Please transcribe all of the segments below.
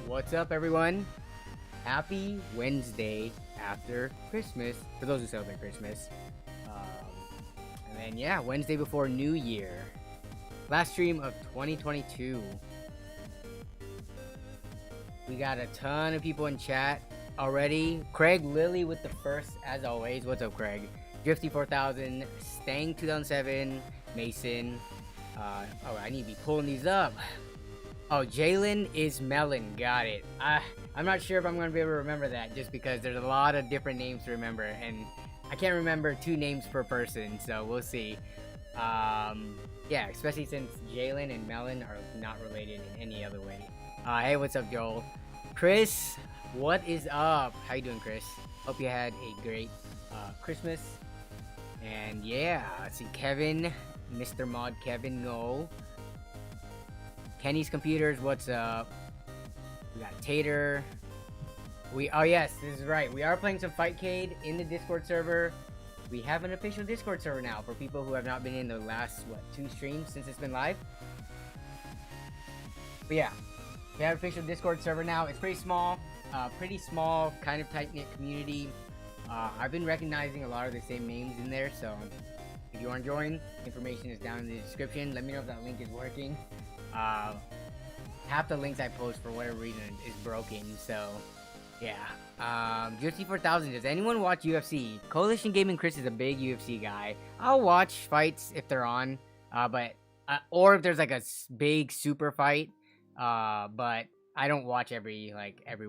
What's up, everyone? Happy Wednesday after Christmas, for those who celebrate Christmas. And then, yeah, Wednesday before New Year. Last stream of 2022. We got a ton of people in chat already. Craig Lilly with the first, as always. What's up, Craig? Drifty 4000, Stang 2007, Mason. Oh, I need to be pulling these up. Oh, Jalen is Melon. Got it. I'm not sure if I'm going to be able to remember that just because there's a lot of different names to remember. And I can't remember 2 names per person, so we'll see. Yeah, especially since Jalen and Melon are not related in any other way. Hey, what's up, Joel? Chris, what is up? How you doing, Chris? Hope you had a great Christmas. And yeah, let's see, Kevin, Mr. Mod Kevin, no. Kenny's Computers, what's up? We got Tater. Oh yes, this is right. We are playing some Fightcade in the Discord server. We have an official Discord server now for people who have not been in the last, 2 streams since it's been live. But yeah, we have an official Discord server now. It's pretty small, kind of tight-knit community. I've been recognizing a lot of the same names in there, so if you want to join, information is down in the description. Let me know if that link is working. Half the links I post for whatever reason is broken, so yeah. UFC 4000, does anyone watch UFC? Coalition Gaming Chris is a big UFC guy. I'll watch fights if they're on, or if there's like a big super fight, but I don't watch every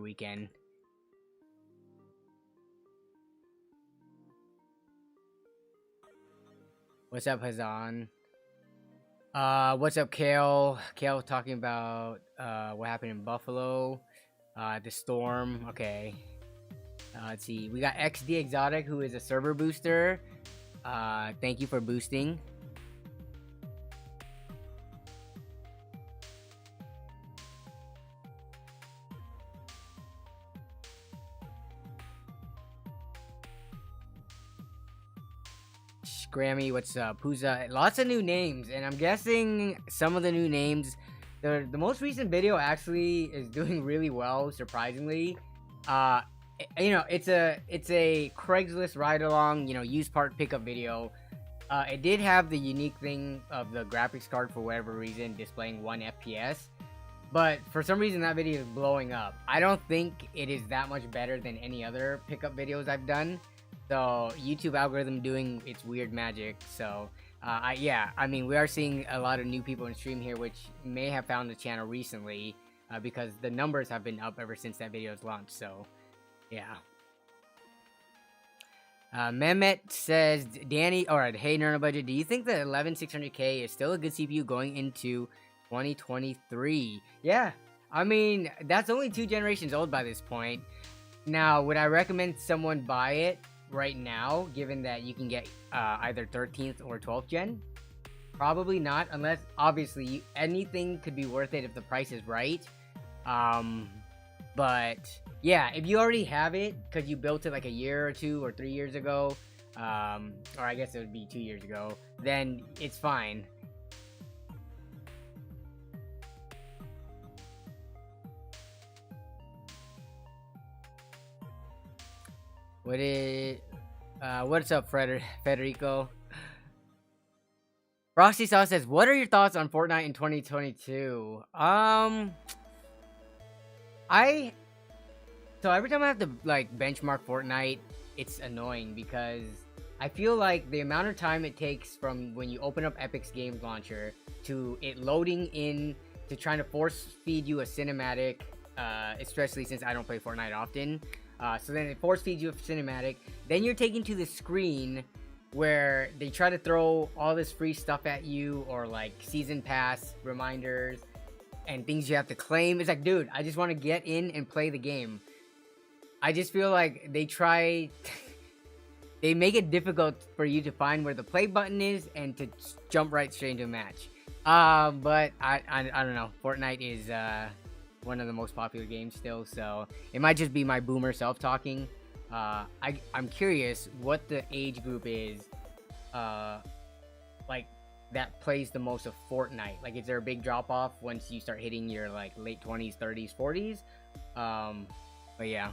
weekend. What's up, Hazan? What's up, Kale? Kale talking about what happened in Buffalo, the storm. Okay. Let's see. We got XD Exotic, who is a server booster. Thank you for boosting. Grammy, what's up? Pooza, lots of new names, and I'm guessing some of the new names. The most recent video actually is doing really well, surprisingly. You know, it's a Craigslist ride along, used part pickup video. It did have the unique thing of the graphics card for whatever reason displaying 1 FPS, but for some reason that video is blowing up. I don't think it is that much better than any other pickup videos I've done. So YouTube algorithm doing its weird magic. So yeah, I mean, we are seeing a lot of new people in stream here, which may have found the channel recently, because the numbers have been up ever since that video's launched. So yeah. Mehmet says, Danny, alright, hey Nerd Budget, do you think the 11600K is still a good CPU going into 2023? Yeah, I mean, that's only 2 generations old by this point. Now, would I recommend someone buy it right now, given that you can get either 13th or 12th gen? Probably not, unless obviously anything could be worth it if the price is right. But yeah, if you already have it because you built it like a year or 2 or 3 years ago, or I guess it would be 2 years ago, then it's fine. What's up, Federico? Frosty Sauce says, what are your thoughts on Fortnite in 2022? So every time I have to benchmark Fortnite, it's annoying because I feel like the amount of time it takes from when you open up Epic's Games Launcher to it loading in to trying to force feed you a cinematic, especially since I don't play Fortnite often. So then it force feeds you a cinematic. Then you're taken to the screen where they try to throw all this free stuff at you, or season pass reminders and things you have to claim. It's like, dude, I just want to get in and play the game. I just feel like they try they make it difficult for you to find where the play button is and to jump right straight into a match. But I don't know. Fortnite is one of the most popular games still, so it might just be my boomer self talking. I'm curious what the age group is that plays the most of Fortnite? Like, is there a big drop off once you start hitting your like late 20s, 30s, 40s? But yeah.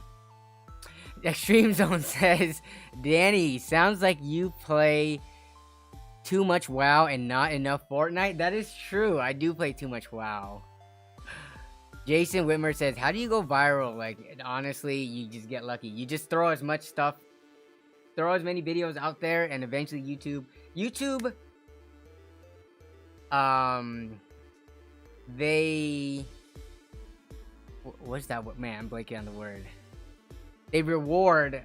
Extreme Zone says, Danny, sounds like you play too much WoW and not enough Fortnite. That is true. I do play too much WoW. Jason Whitmer says, how do you go viral? Like, honestly, you just get lucky. You just throw as much stuff, throw as many videos out there, and eventually YouTube, they, what's that? Man, I'm blanking on the word. They reward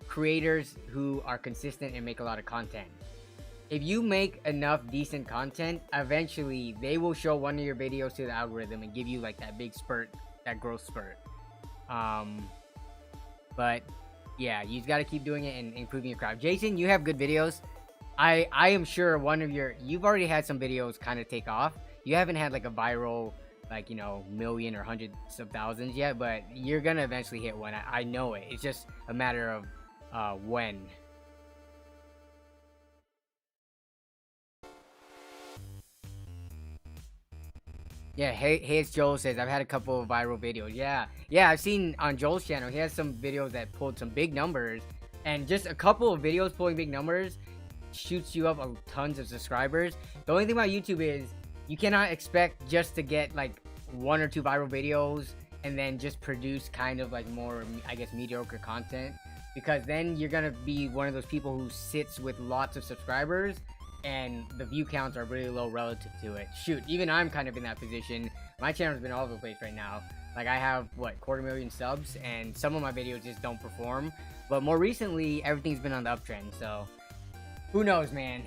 creators who are consistent and make a lot of content. If you make enough decent content, eventually they will show one of your videos to the algorithm and give you like that big spurt, that growth spurt. But yeah, you just got to keep doing it and improving your craft. Jason, you have good videos. I am sure you've already had some videos kind of take off. You haven't had like a viral, like, you know, million or hundreds of thousands yet, but you're gonna eventually hit one. I know it. It's just a matter of when. Yeah, hey, it's Joel says, I've had a couple of viral videos. Yeah, I've seen on Joel's channel, he has some videos that pulled some big numbers, and just a couple of videos pulling big numbers shoots you up tons of subscribers. The only thing about YouTube is you cannot expect just to get like 1 or 2 viral videos and then just produce kind of like more, I guess, mediocre content, because then you're gonna be one of those people who sits with lots of subscribers and the view counts are really low relative to it. Shoot, even I'm kind of in that position. My channel's been all over the place right now. Like, I have, what, 250,000 subs, and some of my videos just don't perform. But more recently, everything's been on the uptrend, so who knows, man.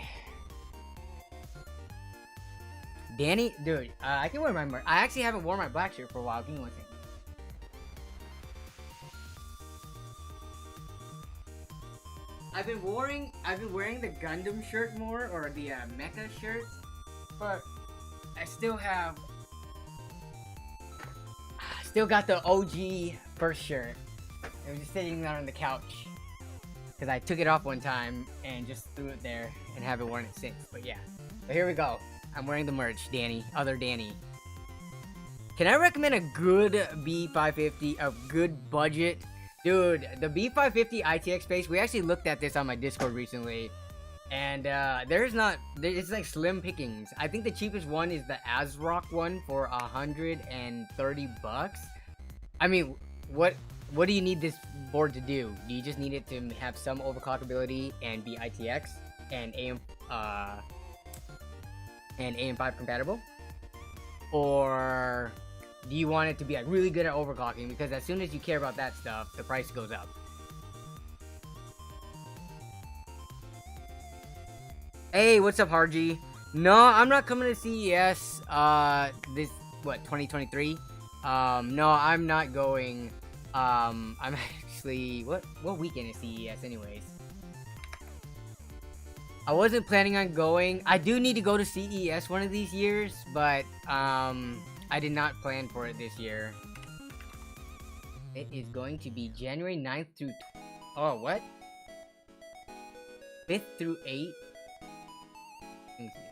Danny, dude, I can wear my merch. I actually haven't worn my black shirt for a while. Give me one second. I've been wearing the Gundam shirt more, or the Mecha shirt, but I still got the OG first shirt. It was just sitting there on the couch because I took it off one time and just threw it there and haven't worn it since. But yeah, so here we go. I'm wearing the merch, Danny. Other Danny. Can I recommend a good B550, a good budget? Dude, the B550 ITX space, we actually looked at this on my Discord recently, and it's like slim pickings. I think the cheapest one is the ASRock one for $130. I mean, what do you need this board to do? Do you just need it to have some overclock ability and be ITX and AM5 compatible? Or do you want it to be like really good at overclocking? Because as soon as you care about that stuff, the price goes up. Hey, what's up, Harji? No, I'm not coming to CES 2023. No, I'm not going. I'm actually, what weekend is CES anyways? I wasn't planning on going. I do need to go to CES one of these years, but I did not plan for it this year. It is going to be January 9th through... Oh, what? 5th through 8th? Let me see.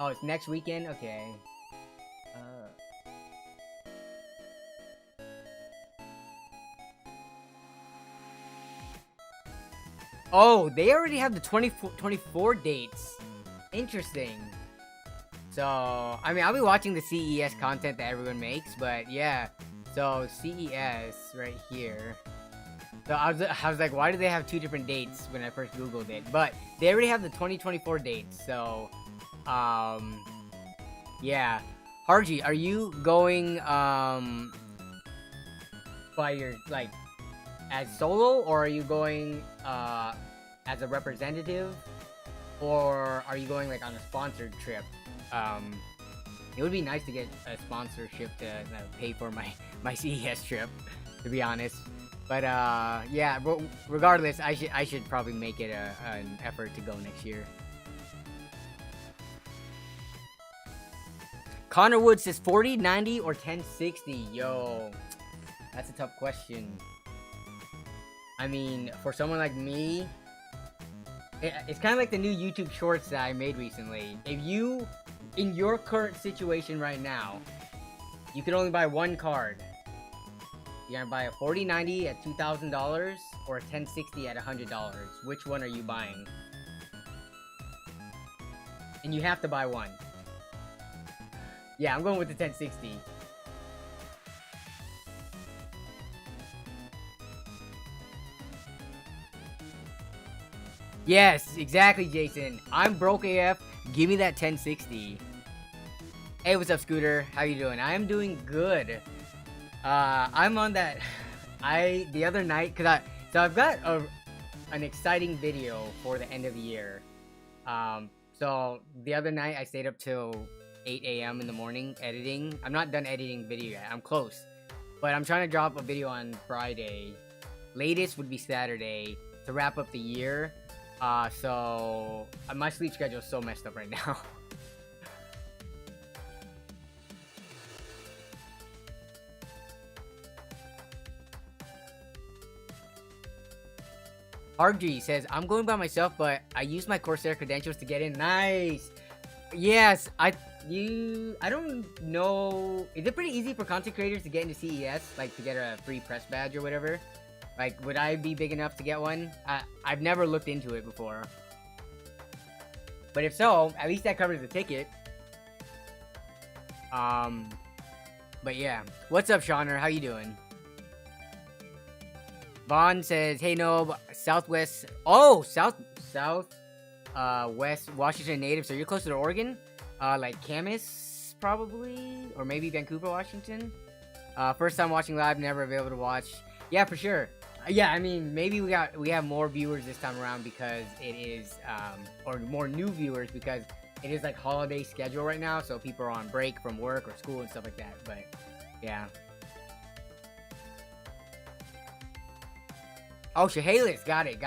Oh, it's next weekend? Okay. Oh, they already have the 24 dates. Interesting. So, I mean, I'll be watching the CES content that everyone makes, but yeah. So, CES right here. So, I was like, why do they have 2 different dates when I first Googled it? But they already have the 2024 dates, so, yeah. Harji, are you going, by your, like, as solo, or are you going, as a representative? Or are you going, like, on a sponsored trip? It would be nice to get a sponsorship to pay for my CES trip, to be honest. But yeah, regardless, I should probably make it an effort to go next year. Connor Wood says 40, 90, or 1060. Yo, that's a tough question. I mean, for someone like me, It's kind of like the new YouTube Shorts that I made recently. If you, in your current situation right now, you can only buy one card. You're gonna buy a 4090 at $2,000 or a 1060 at $100. Which one are you buying? And you have to buy one. Yeah, I'm going with the 1060. Yes, exactly, Jason. I'm broke AF. Give me that 1060. Hey, what's up, Scooter? How you doing? I am doing good. I'm on that. The other night, so I've got an exciting video for the end of the year. So the other night I stayed up till 8 a.m. in the morning editing. I'm not done editing video yet. I'm close, but I'm trying to drop a video on Friday. Latest would be Saturday to wrap up the year. So my sleep schedule is so messed up right now. RG says, I'm going by myself, but I use my Corsair credentials to get in. Nice. Yes, I don't know. Is it pretty easy for content creators to get into CES? Like to get a free press badge or whatever? Like, would I be big enough to get one? I've never looked into it before. But if so, at least that covers the ticket. But yeah. What's up, Shauner? How you doing? Vaughn says, hey, no, Southwest. Oh, West Washington native. So you're closer to Oregon? Like Camas, probably? Or maybe Vancouver, Washington? First time watching live, never available to watch. Yeah, for sure. Yeah, I mean, maybe we have more viewers this time around because it is, or more new viewers because it is like holiday schedule right now, so people are on break from work or school and stuff like that. But yeah. Oh, Chehalis, got it.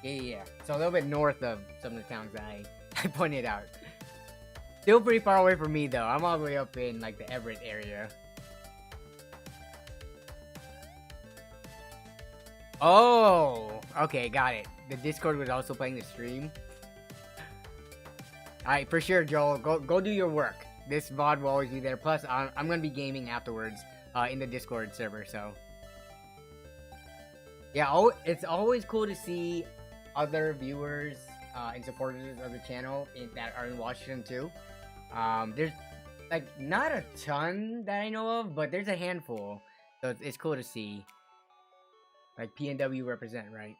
Yeah. So a little bit north of some of the towns that I pointed out. Still pretty far away from me though. I'm all the way up in like the Everett area. Oh, okay, got it. The Discord was also playing the stream. Alright, for sure, Joel. Go do your work. This VOD will always be there. Plus, I'm gonna be gaming afterwards in the Discord server, so. Yeah, it's always cool to see other viewers and supporters of the channel that are in Washington, too. There's, like, not a ton that I know of, but there's a handful. So it's cool to see. Like, PNW represent, right?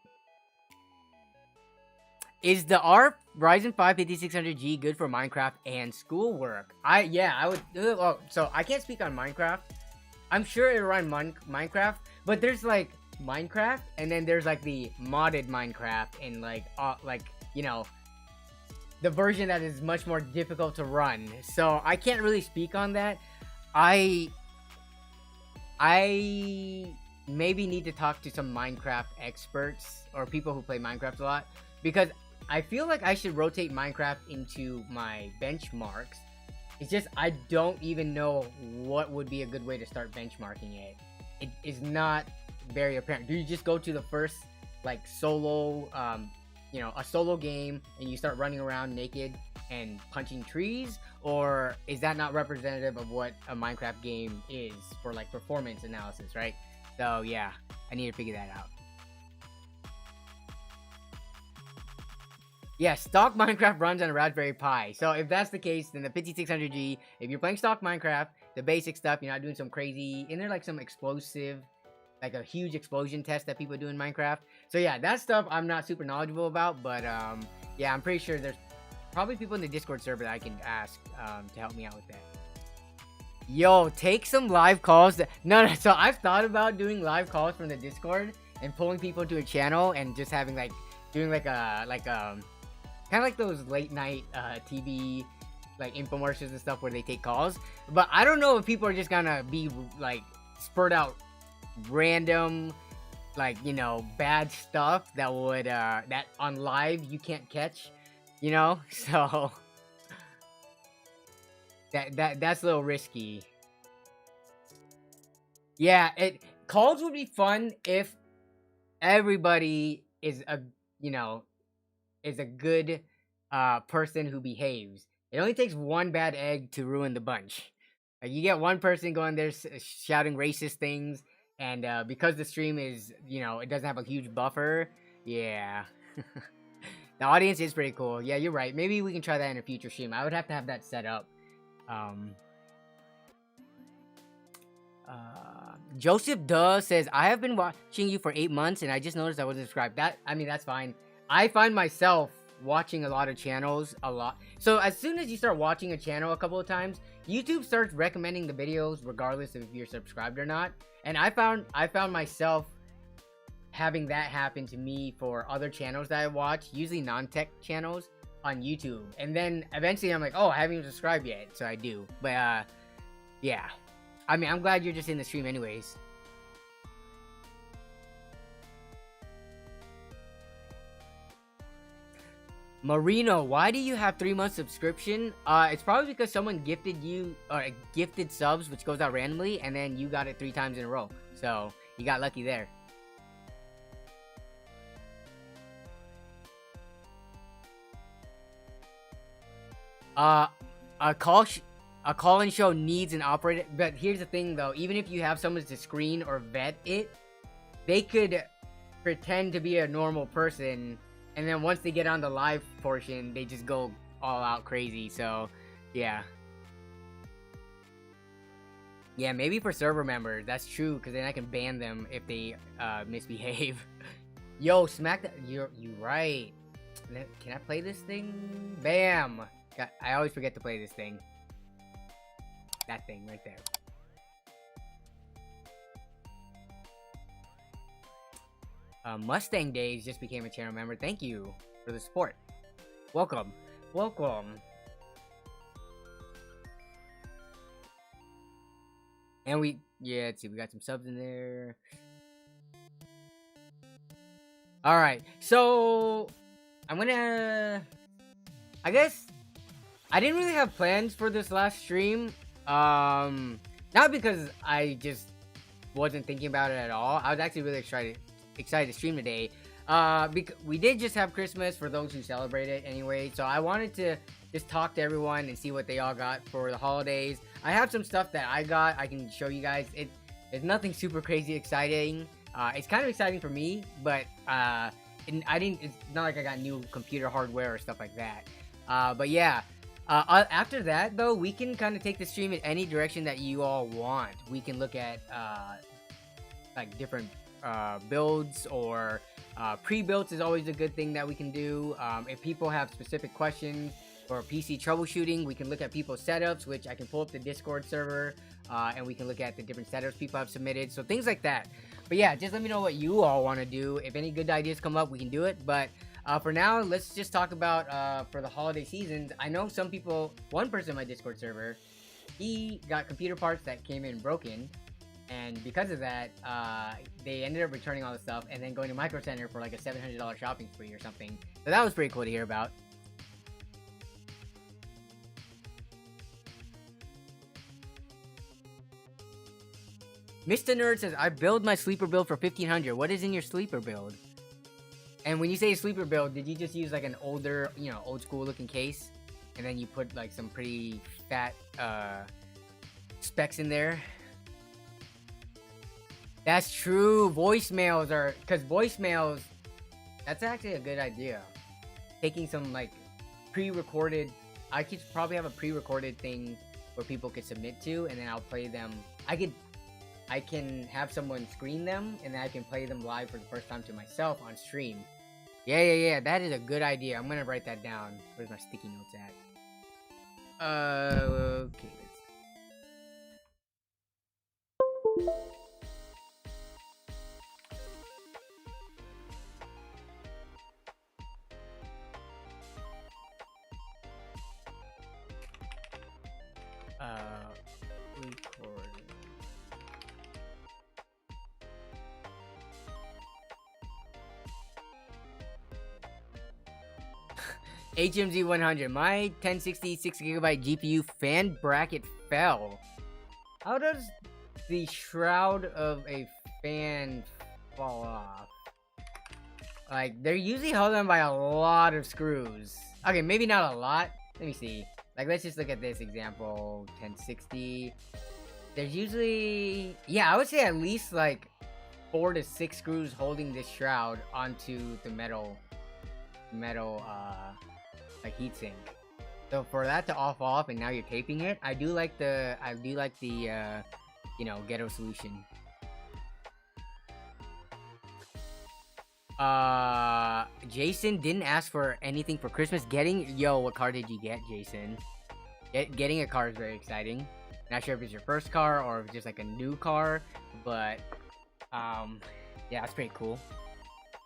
Is the ARP Ryzen 5 5600G good for Minecraft and schoolwork? I would. Oh, so I can't speak on Minecraft. I'm sure it'll run Minecraft, but there's like Minecraft, and then there's like the modded Minecraft, and like you know, the version that is much more difficult to run. So I can't really speak on that. I maybe need to talk to some Minecraft experts or people who play Minecraft a lot, because I feel like I should rotate Minecraft into my benchmarks. It's just I don't even know what would be a good way to start benchmarking it. It is not very apparent. Do you just go to the first like solo, you know, a solo game and you start running around naked and punching trees, or is that not representative of what a Minecraft game is for like performance analysis, right? So yeah, I need to figure that out. Yeah, stock Minecraft runs on a Raspberry Pi. So if that's the case, then the 5600G, if you're playing stock Minecraft, the basic stuff, you're not doing some crazy, and they're like some explosive, like a huge explosion test that people do in Minecraft. So yeah, that stuff I'm not super knowledgeable about, but yeah, I'm pretty sure there's probably people in the Discord server that I can ask to help me out with that. Yo, take some live calls. No, so I've thought about doing live calls from the Discord and pulling people to a channel and just having like, doing like a, kind of like those late night TV like infomercials and stuff where they take calls. But I don't know if people are just gonna be like spurt out random, like, you know, bad stuff that would that on live you can't catch, you know. So that's a little risky. Yeah, calls would be fun if everybody is a, you know, is a good person who behaves. It only takes one bad egg to ruin the bunch. Like, you get one person going there shouting racist things, and because the stream is, you know, it doesn't have a huge buffer. Yeah. The audience is pretty cool. Yeah, you're right. Maybe we can try that in a future stream. I would have to have that set up. Joseph Duh says, I have been watching you for 8 months and I just noticed I wasn't subscribed. I mean, that's fine. I find myself watching a lot of channels a lot. So as soon as you start watching a channel a couple of times, YouTube starts recommending the videos regardless of if you're subscribed or not. And I found myself having that happen to me for other channels that I watch, usually non-tech channels on YouTube. And then eventually I'm like, oh, I haven't even subscribed yet. So I do. But yeah. I mean, I'm glad you're just in the stream anyways. Marino, why do you have 3 months subscription? It's probably because someone gifted you, or gifted subs, which goes out randomly, and then you got it 3 times in a row. So, you got lucky there. A call-in show needs an operator, but here's the thing though, even if you have someone to screen or vet it, they could pretend to be a normal person, and then once they get on the live portion, they just go all out crazy. So, yeah. Yeah, maybe for server members, that's true, because then I can ban them if they misbehave. Yo, smack that, you're right. Can I play this thing? Bam! I always forget to play this thing. That thing right there. Mustang Days just became a channel member. Thank you for the support. Welcome. Welcome. And yeah, let's see, we got some subs in there. Alright, so I guess I didn't really have plans for this last stream. Not because I just wasn't thinking about it at all. I was actually really excited to stream today. We did just have Christmas for those who celebrate it anyway. So I wanted to just talk to everyone and see what they all got for the holidays. I have some stuff that I got. I can show you guys. It's nothing super crazy exciting. It's kind of exciting for me, but it's not like I got new computer hardware or stuff like that. But yeah. After that, though, we can kind of take the stream in any direction that you all want. We can look at, like, different builds, or pre-builds is always a good thing that we can do. If people have specific questions for PC troubleshooting, we can look at people's setups, which I can pull up the Discord server, and we can look at the different setups people have submitted. So things like that. But yeah, just let me know what you all want to do. If any good ideas come up, we can do it. But for now, let's just talk about for the holiday seasons. I know some people, one person in my Discord server, he got computer parts that came in broken, and because of that, they ended up returning all the stuff and then going to Micro Center for like a $700 shopping spree or something. So that was pretty cool to hear about. Mr. Nerd says, I build my sleeper build for $1,500. What is in your sleeper build? And when you say sleeper build, did you just use like an older, you know, old school looking case? And then you put like some pretty fat specs in there? That's true. Voicemails are, because voicemails, that's actually a good idea. Taking some like pre-recorded, I could probably have a pre-recorded thing where people could submit to, and then I'll play them. I can have someone screen them, and then I can play them live for the first time to myself on stream. Yeah, that is a good idea. I'm gonna write that down. Where's my sticky notes at? Okay, record. HMZ 100. My 1060 6GB GPU fan bracket fell. How does the shroud of a fan fall off? Like, they're usually held on by a lot of screws. Okay, maybe not a lot. Let me see. Like, let's just look at this example. 1060. There's usually... Yeah, I would say at least, like, 4 to 6 screws holding this shroud onto the metal, like, heatsink. So for that to off and now you're taping it, I do like the, you know, ghetto solution. Jason didn't ask for anything for Christmas. What car did you get, Jason? Getting a car is very exciting. Not sure if it's your first car or if it's just like a new car, but yeah, it's pretty cool.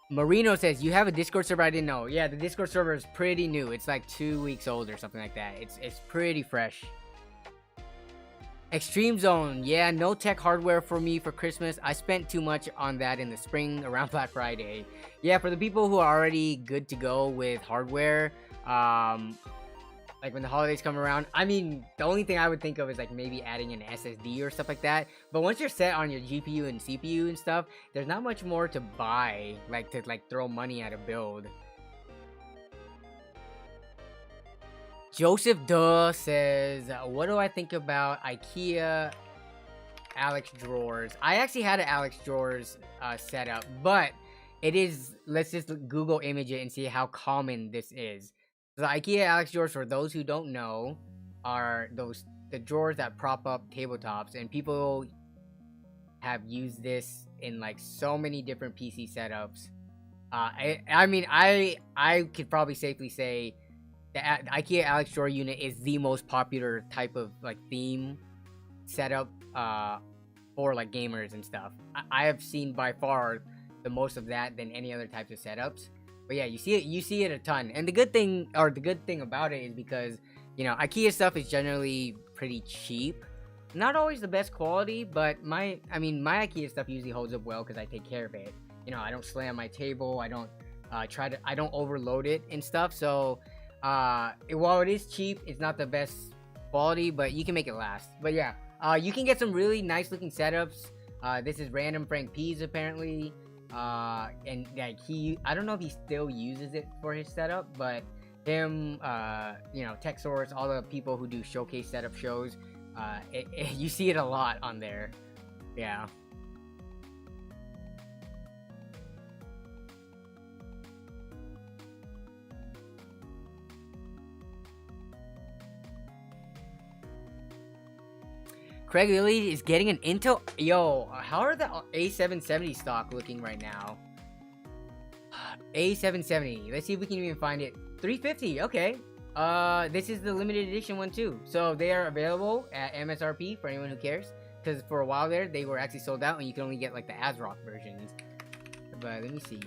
Marino says, you have a Discord server? I didn't know. Yeah, the Discord server is pretty new. It's like 2 weeks old or something like that. It's pretty fresh. Extreme Zone. Yeah, no tech hardware for me for Christmas. I spent too much on that in the spring around Black Friday. Yeah, for the people who are already good to go with hardware, like when the holidays come around, I mean, the only thing I would think of is like maybe adding an SSD or stuff like that. But once you're set on your GPU and CPU and stuff, there's not much more to buy, like to throw money at a build. Joseph Duh says, what do I think about IKEA Alex drawers? I actually had an Alex drawers setup, but it is, let's just Google image it and see how common this is. The IKEA Alex drawers, for those who don't know, are the drawers that prop up tabletops, and people have used this in like so many different PC setups. I mean, I could probably safely say the IKEA Alex drawer unit is the most popular type of like theme setup for like gamers and stuff. I have seen by far the most of that than any other types of setups. But yeah, you see it a ton. And the good thing about it is because, you know, IKEA stuff is generally pretty cheap. Not always the best quality, but my IKEA stuff usually holds up well because I take care of it. You know, I don't slam my table, I don't I don't overload it and stuff. So while it is cheap, it's not the best quality, but you can make it last. But yeah, you can get some really nice looking setups. This is Random Frank P's apparently. And like I don't know if he still uses it for his setup, but him, you know, Tech Source, all the people who do showcase setup shows, you see it a lot on there. Yeah. Craig Lilly is getting an Intel. Yo, how are the A770 stock looking right now? A770. Let's see if we can even find it. 350. Okay. This is the limited edition one too. So they are available at MSRP for anyone who cares. Because for a while there, they were actually sold out, and you can only get like the ASRock versions. But let me see.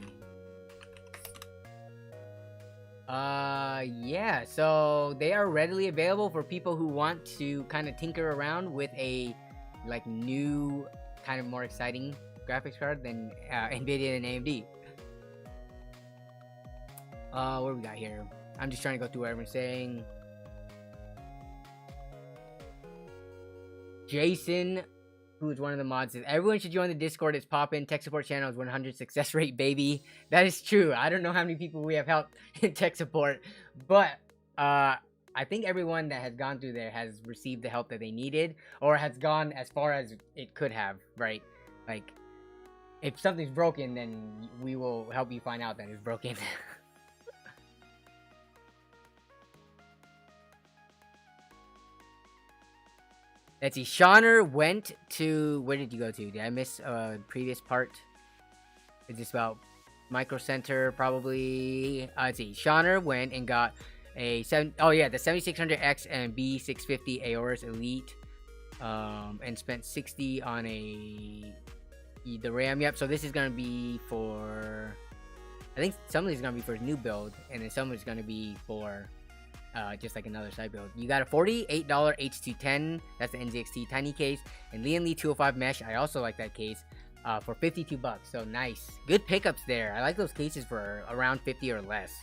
Yeah, so they are readily available for people who want to kind of tinker around with a like new kind of more exciting graphics card than Nvidia and AMD. What do we got here? I'm just trying to go through what everyone's saying. Jason, who is one of the mods, says everyone should join the Discord. It's poppin'. Tech support channel is 100 success rate, baby. That is true. I don't know how many people we have helped in tech support, but I think everyone that has gone through there has received the help that they needed, or has gone as far as it could have, right? Like, if something's broken, then we will help you find out that it's broken. Let's see. Shauner went to... Where did you go to? Did I miss a previous part? Is this about Micro Center? Probably. Let's see. Shauner went and got a the 7600X and B650 Aorus Elite. And spent 60 on the RAM. Yep. So this is gonna be for... I think some of these is gonna be for his new build, and then some of it's gonna be for... just like another side build. You got a $48 H210. That's the NZXT tiny case. And Lian Li 205 mesh. I also like that case for $52. So nice. Good pickups there. I like those cases for around 50 or less.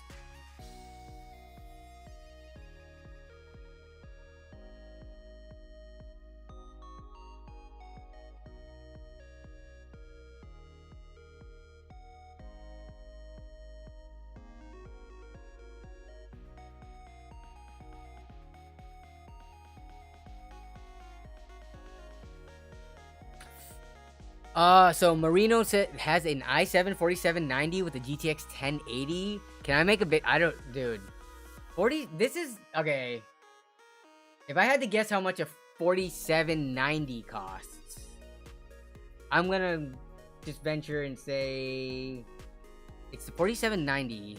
So Marino has an i7 4790 with a GTX 1080. Can I make a bit? I don't, dude. 40. This is okay. If I had to guess how much a 4790 costs, I'm gonna just venture and say it's the 4790.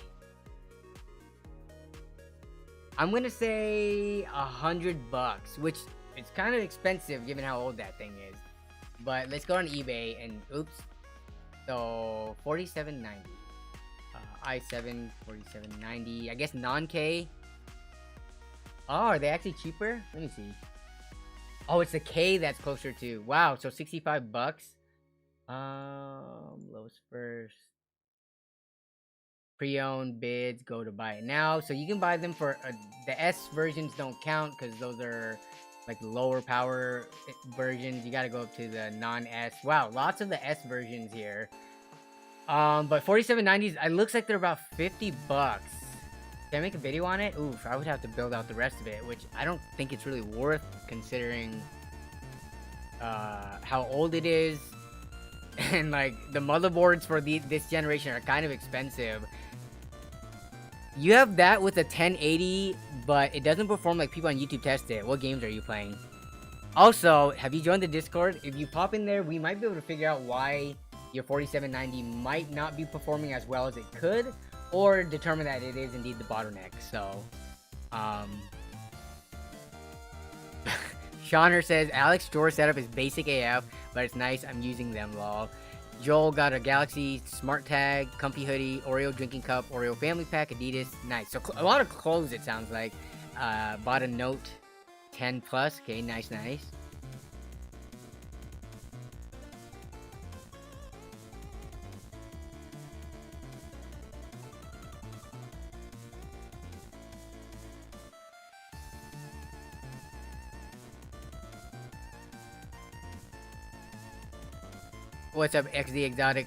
I'm gonna say $100, which is kind of expensive given how old that thing is. But let's go on eBay and oops. So 4790. i7 4790. I guess non-K. Oh, are they actually cheaper? Let me see. Oh, it's the K that's closer to. Wow, so $65. Lowest first. Pre-owned bids, go to buy it now. So you can buy them for the S versions don't count because those are like lower power versions. You got to go up to the non-S. Wow, lots of the S versions here. But 4790s, it looks like they're about $50. Can I make a video on it? Oof, I would have to build out the rest of it, which I don't think it's really worth considering how old it is. And like the motherboards for this generation are kind of expensive. You have that with a 1080, but it doesn't perform like people on YouTube test it. What games are you playing? Also, have you joined the Discord? If you pop in there, we might be able to figure out why your 4790 might not be performing as well as it could, or determine that it is indeed the bottleneck. So, Shauner says, Alex drawer setup is basic AF, but it's nice. I'm using them, lol. Joel got a Galaxy Smart Tag, Comfy Hoodie, Oreo Drinking Cup, Oreo Family Pack, Adidas. Nice. So a lot of clothes, it sounds like. Bought a Note 10 Plus. Okay, nice, nice. What's up, XD Exotic?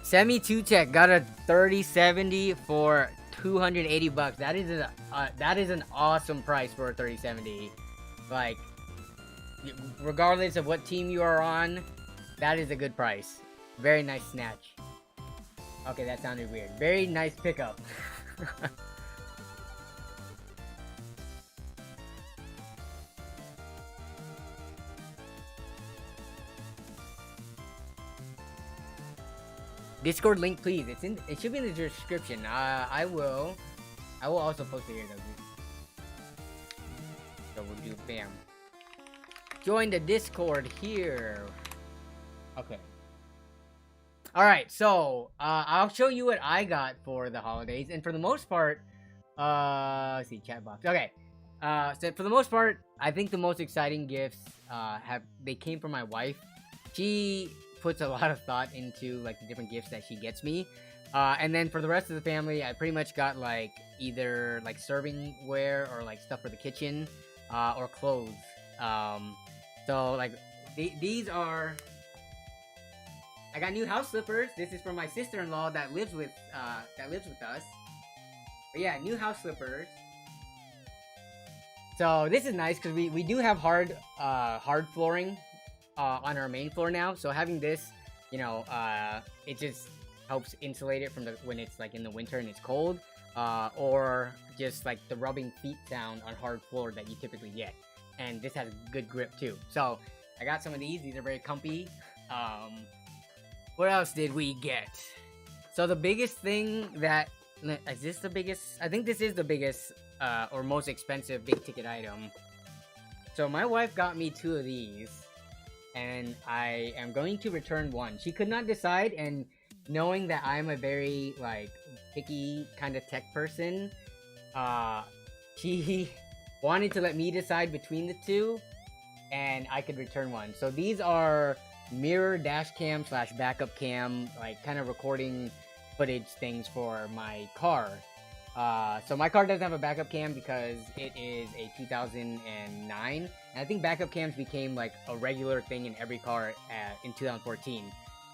Semi 2 Tech got a 3070 for $280. That is an awesome price for a 3070. Like, regardless of what team you are on, that is a good price. Very nice snatch. Okay, that sounded weird. Very nice pickup. Discord link, please. It should be in the description. I will also post it here though. So we'll do bam. Join the Discord here. Okay. Alright, so I'll show you what I got for the holidays, and for the most part, let's see, chat box. Okay. So for the most part, I think the most exciting gifts they came from my wife. She puts a lot of thought into like the different gifts that she gets me, and then for the rest of the family, I pretty much got like either like servingware or like stuff for the kitchen, or clothes. So like these are. I got new house slippers. This is from my sister-in-law that lives with us. But yeah, new house slippers. So this is nice because we do have hard flooring on our main floor now. So having this, you know, it just helps insulate it from when it's like in the winter and it's cold, or just like the rubbing feet sound on hard floor that you typically get. And this has good grip too. So I got some of these. These are very comfy. What else did we get? So the biggest thing that is this the biggest? I think this is the biggest or most expensive big ticket item. So my wife got me 2 of these, and I am going to return one. She could not decide, and knowing that I'm a very like picky kind of tech person, she wanted to let me decide between the 2, and I could return one. So these are mirror dash cam / backup cam, like kind of recording footage things for my car. So my car doesn't have a backup cam because it is a 2009, and I think backup cams became like a regular thing in every car in 2014.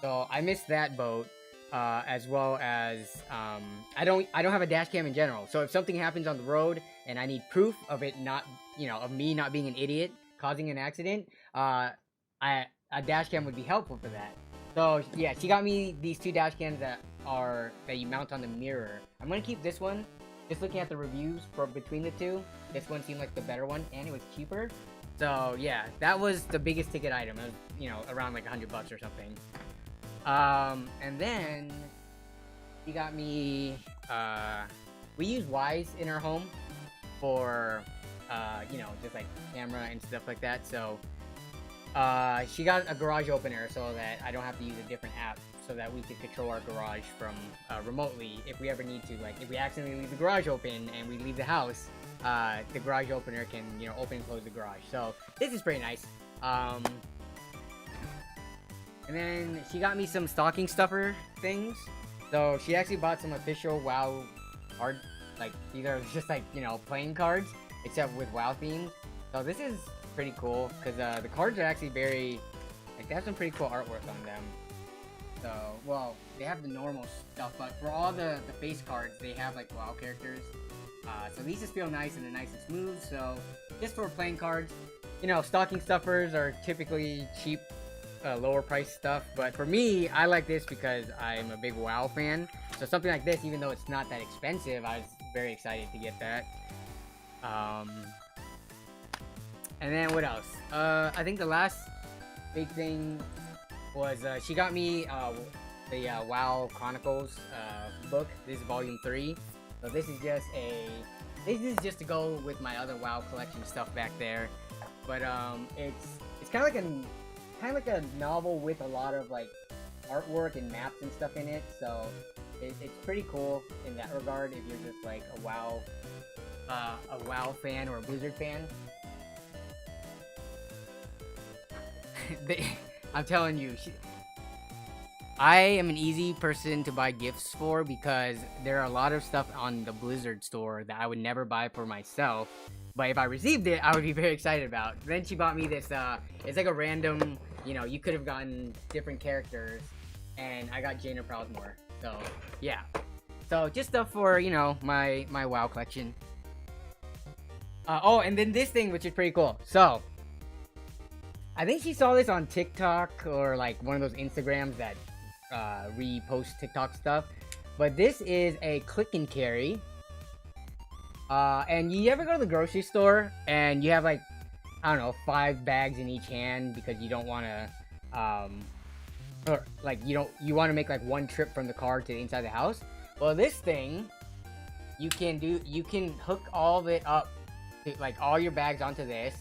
So I missed that boat, as well as I don't have a dash cam in general. So if something happens on the road and I need proof of it not, of me not being an idiot, causing an accident, a dash cam would be helpful for that. So yeah, she got me these 2 dash cams that you mount on the mirror. I'm gonna keep this one. Just looking at the reviews for between the two, this one seemed like the better one, and it was cheaper. So yeah, that was the biggest ticket item. It was, you know, around like $100 or something. And then she got me. We use Wise in our home for, you know, just like camera and stuff like that. So she got a garage opener so that I don't have to use a different app, so that we could control our garage from remotely if we ever need to. Like if we accidentally leave the garage open and we leave the house, the garage opener can, you know, open and close the garage. So this is pretty nice. And then she got me some stocking stuffer things. So she actually bought some official WoW card, like these are just like, you know, playing cards, except with WoW themes. So this is pretty cool because the cards are actually very, like, they have some pretty cool artwork on them. So, well, they have the normal stuff, but for all the face cards, they have like WoW characters. So these just feel nice and they're nice and smooth. So just for playing cards, you know, stocking stuffers are typically cheap, lower price stuff. But for me, I like this because I'm a big WoW fan. So something like this, even though it's not that expensive, I was very excited to get that. And then what else? I think the last big thing was she got me the WoW Chronicles book. This is volume 3. So this is just to go with my other WoW collection stuff back there. But it's kind of like a novel with a lot of like artwork and maps and stuff in it. So it's pretty cool in that regard if you're just like a WoW fan or a Blizzard fan. I'm telling you, I am an easy person to buy gifts for because there are a lot of stuff on the Blizzard store that I would never buy for myself, but if I received it, I would be very excited about. Then she bought me this, it's like a random, you know, you could have gotten different characters, and I got Jaina Proudmoore. So, yeah. So, just stuff for, you know, my WoW collection. Oh, and then this thing, which is pretty cool. So, I think she saw this on TikTok or like one of those Instagrams that repost TikTok stuff. But this is a click and carry. And you ever go to the grocery store and you have like, I don't know, 5 bags in each hand because you don't want to, or like you want to make like one trip from the car to the inside the house. Well, this thing, you can hook all of it up, to, like all your bags onto this.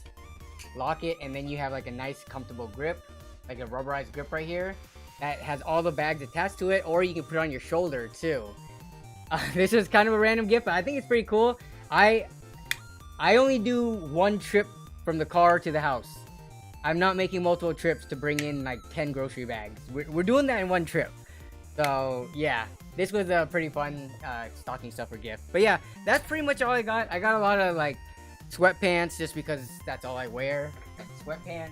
Lock it, and then you have like a nice comfortable grip, like a rubberized grip right here that has all the bags attached to it, or you can put it on your shoulder too. This is kind of a random gift, but I think it's pretty cool. I only do one trip from the car to the house. I'm not making multiple trips to bring in like 10 grocery bags. We're doing that in one trip. So yeah, this was a pretty fun stocking stuffer gift. But yeah, that's pretty much all I got. I got a lot of like sweatpants just because that's all I wear. Sweatpants.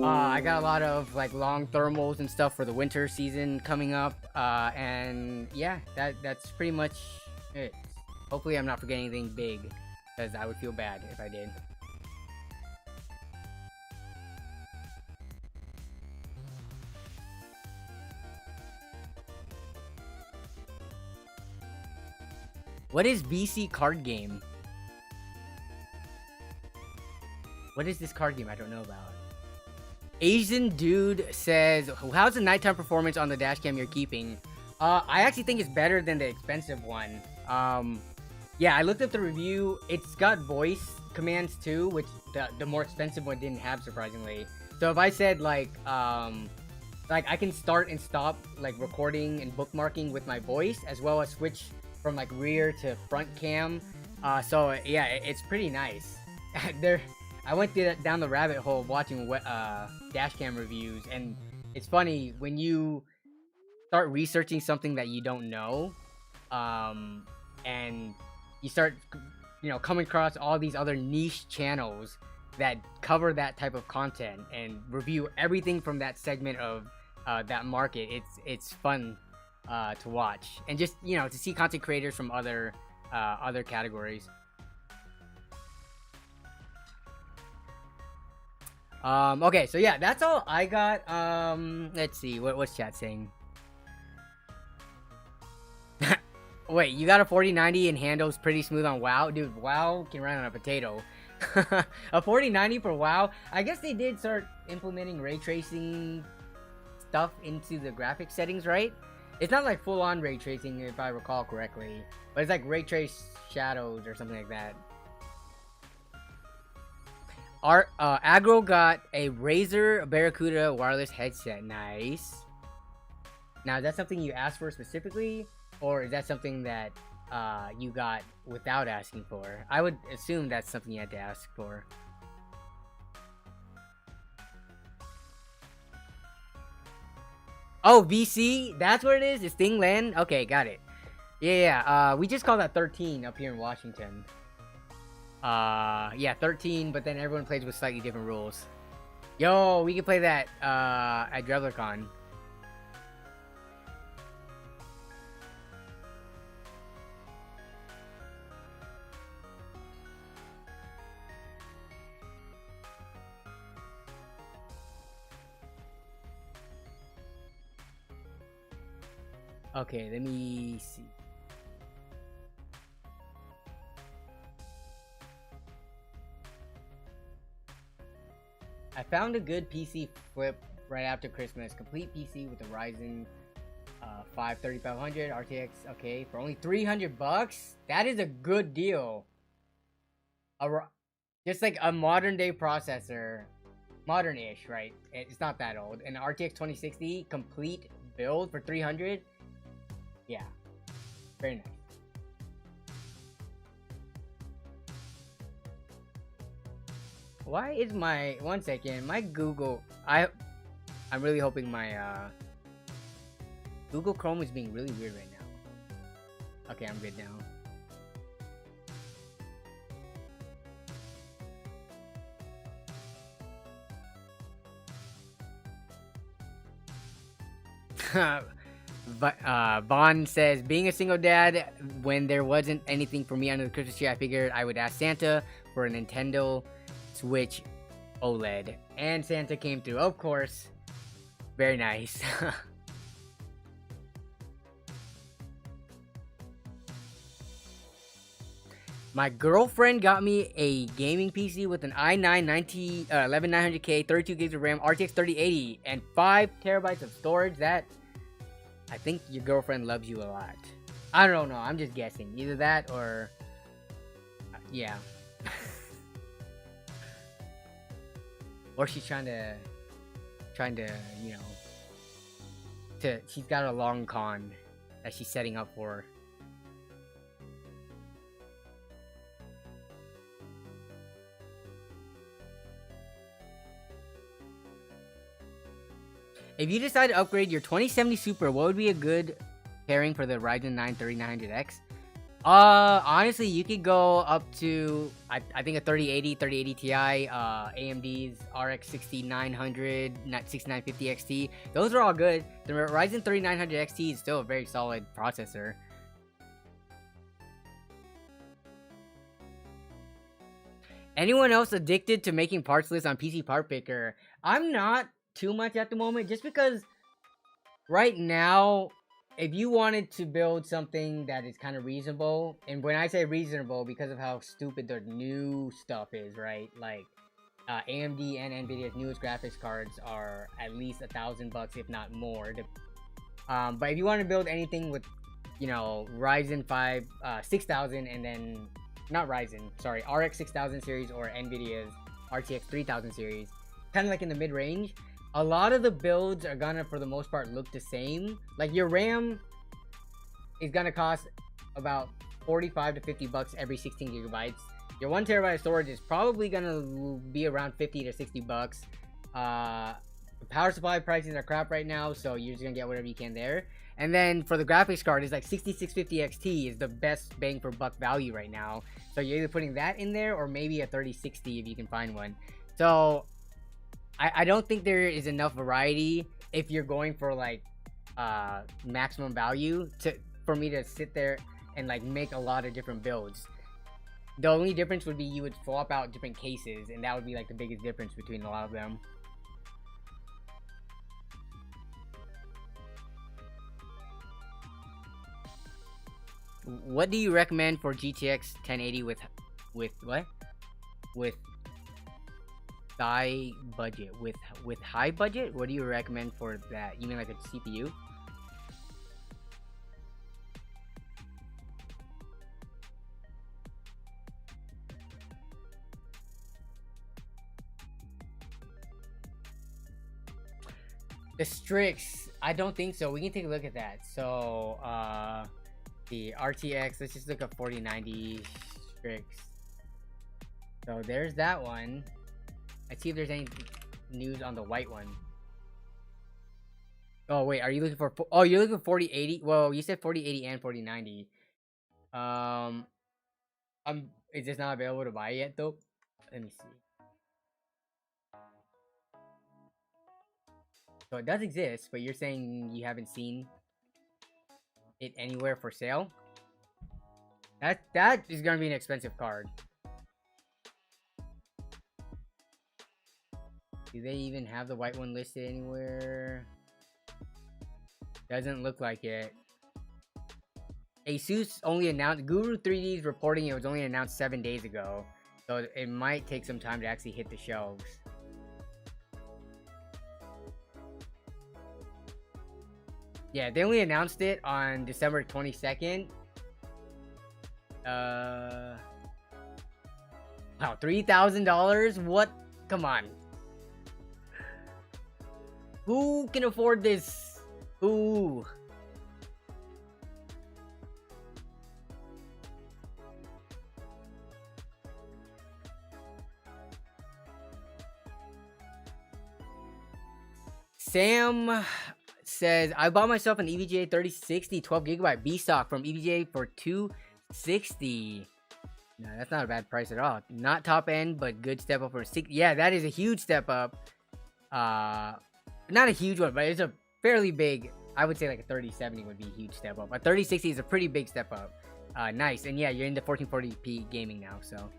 I got a lot of like long thermals and stuff for the winter season coming up. And yeah, that's pretty much it. Hopefully I'm not forgetting anything big, because I would feel bad if I did. What is VC card game? What is this card game I don't know about? Asian dude says, how's the nighttime performance on the dashcam you're keeping? I actually think it's better than the expensive one. Yeah, I looked up the review. It's got voice commands too, which the more expensive one didn't have, surprisingly. So if I said like I can start and stop like recording and bookmarking with my voice, as well as switch from like rear to front cam. So yeah, it's pretty nice. I went down the rabbit hole watching dashcam reviews, and it's funny when you start researching something that you don't know, and you start, you know, coming across all these other niche channels that cover that type of content and review everything from that segment of that market. It's fun to watch, and just, you know, to see content creators from other categories. Okay, so yeah, that's all I got. Let's see, what's chat saying? Wait, you got a 4090 and handles pretty smooth on WoW? Dude, WoW can run on a potato. A 4090 for WoW? I guess they did start implementing ray tracing stuff into the graphics settings, right? It's not like full-on ray tracing, if I recall correctly. But it's like ray trace shadows or something like that. Agro got a Razer Barracuda wireless headset. Nice. Now, is that something you asked for specifically? Or is that something that you got without asking for? I would assume that's something you had to ask for. Oh, VC? That's what it is? It's Thing Land? Okay, got it. Yeah, we just call that 13 up here in Washington. Yeah, 13, but then everyone plays with slightly different rules. Yo, we can play that at DrevlerCon. Okay, let me see. I found a good PC flip right after Christmas. Complete PC with a Ryzen 5 3500 RTX. Okay, for only 300 bucks. That is a good deal. Just like a modern day processor, modern-ish, right? It's not that old. An RTX 2060 complete build for 300. Yeah, very nice. Why is my 1 second? My Google, I'm really hoping my Google Chrome is being really weird right now. Okay, I'm good now. But Vaughn says, being a single dad, when there wasn't anything for me under the Christmas tree, I figured I would ask Santa for a Nintendo Switch OLED, and Santa came through, of course. Very nice. My girlfriend got me a gaming PC with an i9 11900K, 32 gigs of RAM, RTX 3080, and 5 terabytes of storage. That, I think your girlfriend loves you a lot. I don't know. I'm just guessing. Either that or, yeah. Or she's trying to, you know, she's got a long con that she's setting up for. If you decide to upgrade your 2070 Super, what would be a good pairing for the Ryzen 9 3900X? Honestly, you could go up to, I think a 3080 Ti, AMD's RX 6900, 6950 XT. Those are all good. The Ryzen 3900 XT is still a very solid processor. Anyone else addicted to making parts lists on PC Part Picker? I'm not too much at the moment, just because right now, if you wanted to build something that is kind of reasonable, and when I say reasonable, because of how stupid their new stuff is, right? Like AMD and NVIDIA's newest graphics cards are at least $1,000 if not more. But if you want to build anything with, you know, Ryzen 5 6000, and then not Ryzen, sorry, RX 6000 series or NVIDIA's RTX 3000 series, kind of like in the mid-range, a lot of the builds are gonna, for the most part, look the same. Like, your RAM is gonna cost about 45 to 50 bucks every 16 gigabytes. Your 1 terabyte of storage is probably gonna be around 50 to 60 bucks. The power supply prices are crap right now, so you're just gonna get whatever you can there. And then for the graphics card, it's like 6650 XT is the best bang for buck value right now. So you're either putting that in there or maybe a 3060 if you can find one. So I don't think there is enough variety if you're going for like maximum value for me to sit there and like make a lot of different builds. The only difference would be you would swap out different cases, and that would be like the biggest difference between a lot of them. What do you recommend for GTX 1080 with what? With high budget? With high budget? What do you recommend for that? You mean like a CPU? The Strix, I don't think so. We can take a look at that. So, the RTX, let's just look at 4090 Strix. So there's that one. Let's see if there's any news on the white one. Oh wait, are you looking for? Oh, you're looking for 4080. Well, you said 4080 and 4090. Is this not available to buy yet though? Let me see. So it does exist, but you're saying you haven't seen it anywhere for sale? That is gonna be an expensive card. Do they even have the white one listed anywhere? Doesn't look like it. Asus only announced, Guru 3D is reporting it was only announced 7 days ago. So it might take some time to actually hit the shelves. Yeah, they only announced it on December 22nd. Wow, $3,000? What? Come on. Who can afford this? Who? Sam says, I bought myself an EVGA 3060 12GB B stock from EVGA for $260. No, that's not a bad price at all. Not top end, but good step up for 6. Yeah, that is a huge step up. Not a huge one, but it's a fairly big. I would say like a 3070 would be a huge step up. A 3060 is a pretty big step up. Nice. And yeah, you're into 1440p gaming now, so.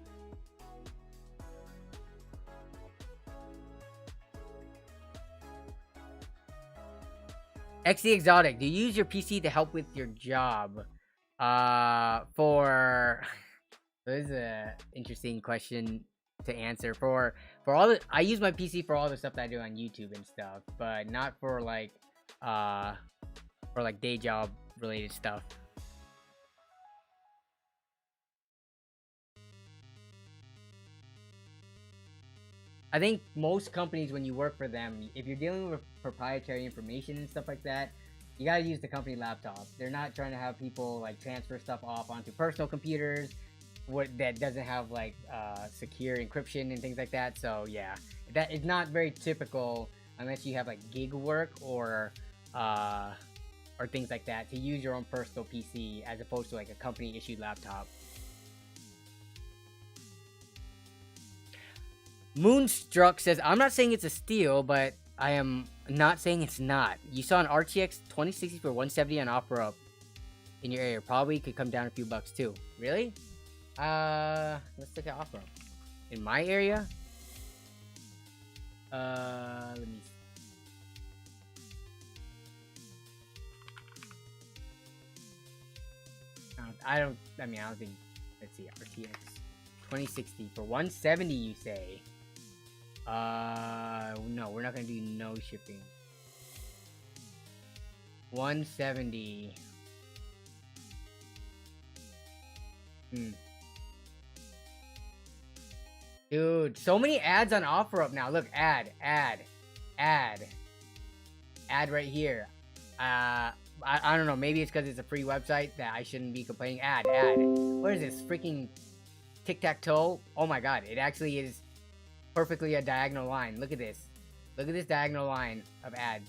XD Exotic, do you use your PC to help with your job? This is a interesting question to answer. For all the, I use my PC for all the stuff that I do on YouTube and stuff, but not for like day job related stuff. I think most companies, when you work for them, if you're dealing with proprietary information and stuff like that, you gotta use the company laptop. They're not trying to have people like transfer stuff off onto personal computers that doesn't have like secure encryption and things like that. So yeah, that is not very typical unless you have like gig work or things like that to use your own personal PC as opposed to like a company issued laptop. Moonstruck says, I'm not saying it's a steal, but I am not saying it's not. You saw an RTX 2060 for 170 on OfferUp in your area. Probably could come down a few bucks too. Really? Let's look at OfferUp. In my area? Let me see. I don't think, let's see, RTX 2060 for 170, you say? No, we're not gonna do no shipping. 170. Dude, so many ads on OfferUp now. Look, ad right here. I don't know, maybe it's because it's a free website that I shouldn't be complaining. Ad. What is this? Freaking tic-tac-toe? Oh my god, it actually is perfectly a diagonal line. Look at this. Look at this diagonal line of ads.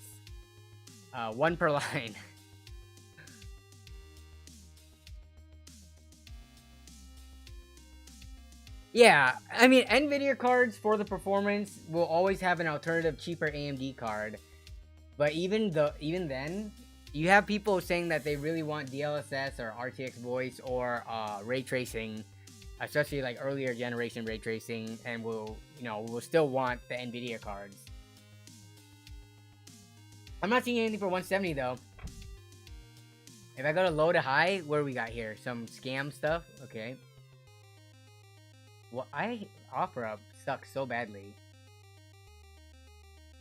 One per line. Yeah, I mean, NVIDIA cards for the performance will always have an alternative, cheaper AMD card. But even then, you have people saying that they really want DLSS or RTX voice or ray tracing especially like earlier generation ray tracing, and we'll still want the NVIDIA cards. I'm not seeing anything for 170 though. If I go to low to high, what do we got here? Some scam stuff? Okay. Well, offer up sucks so badly.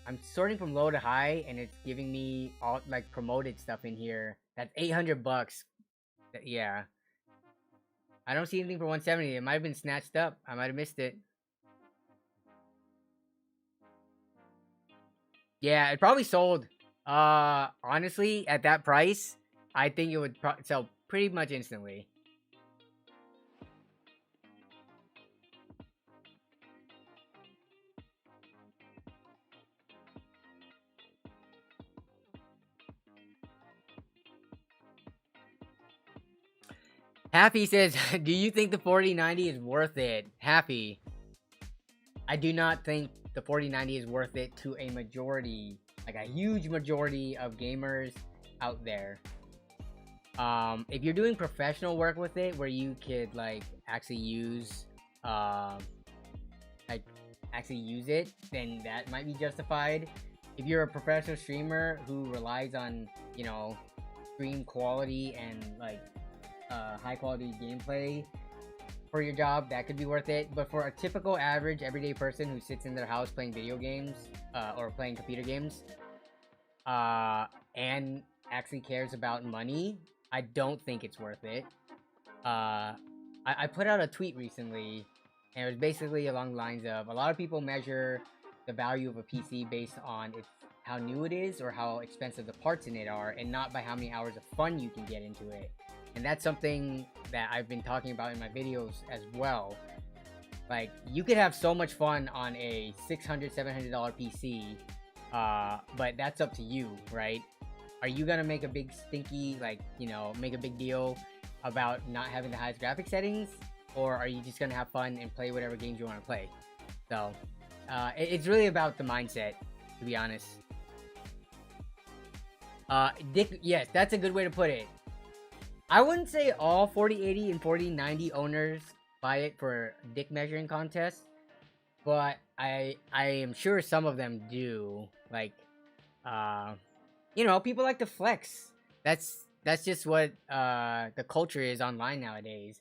I'm sorting from low to high, and it's giving me all like promoted stuff in here. That's 800 bucks. Yeah. I don't see anything for 170. It might have been snatched up. I might have missed it. Yeah, it probably sold. Honestly, at that price, I think it would sell pretty much instantly. Happy says, do you think the 4090 is worth it? Happy. I do not think the 4090 is worth it to a majority, like a huge majority of gamers out there. If you're doing professional work with it, where you could like actually use it, then that might be justified. If you're a professional streamer who relies on, stream quality and like high quality gameplay for your job, that could be worth it. But for a typical average everyday person who sits in their house playing video games or playing computer games and actually cares about money, I don't think it's worth it. I put out a tweet recently, and it was basically along the lines of, a lot of people measure the value of a PC based on how new it is or how expensive the parts in it are, and not by how many hours of fun you can get into it. And that's something that I've been talking about in my videos as well. Like, you could have so much fun on a $600, $700 PC, but that's up to you, right? Are you gonna make a big stinky, make a big deal about not having the highest graphic settings? Or are you just gonna have fun and play whatever games you want to play? So, it's really about the mindset, to be honest. Yes, that's a good way to put it. I wouldn't say all 4080 and 4090 owners buy it for dick measuring contests, but I am sure some of them do. Like, people like to flex. That's just what the culture is online nowadays.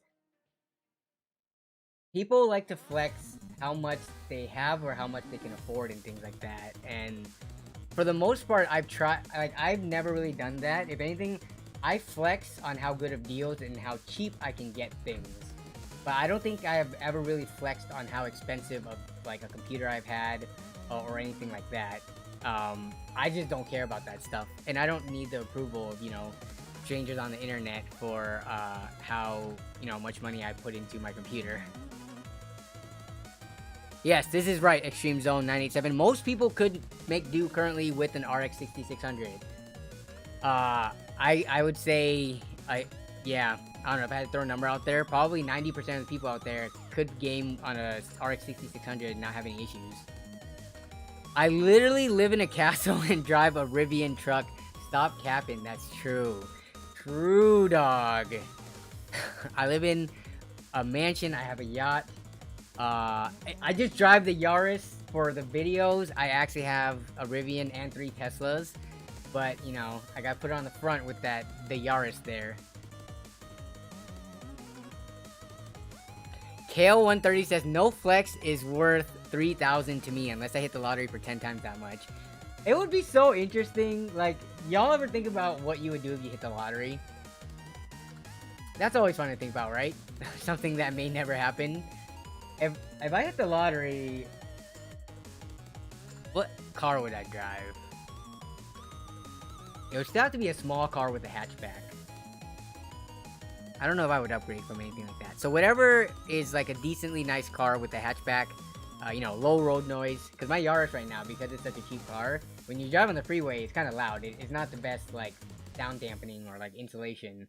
People like to flex how much they have or how much they can afford and things like that. And for the most part, I've never really done that. If anything, I flex on how good of deals and how cheap I can get things. But I don't think I have ever really flexed on how expensive of like a computer I've had or anything like that. I just don't care about that stuff, and I don't need the approval of strangers on the internet for how much money I put into my computer. Yes, this is right, Extreme Zone 987. Most people could make do currently with an RX 6600. I would say, I don't know if I had to throw a number out there. Probably 90% of the people out there could game on a RX 6600 and not have any issues. I literally live in a castle and drive a Rivian truck. Stop capping. That's true. True, dog. I live in a mansion. I have a yacht. I just drive the Aorus for the videos. I actually have a Rivian and 3 Teslas. But, I got put on the front with the Aorus there. Kale130 says, no flex is worth 3,000 to me unless I hit the lottery for 10 times that much. It would be so interesting. Like, y'all ever think about what you would do if you hit the lottery? That's always fun to think about, right? Something that may never happen. If I hit the lottery, what car would I drive? It would still have to be a small car with a hatchback. I don't know if I would upgrade from anything like that. So whatever is like a decently nice car with a hatchback, low road noise. Because my Aorus right now, because it's such a cheap car, when you drive on the freeway, it's kind of loud. It's not the best like sound dampening or like insulation.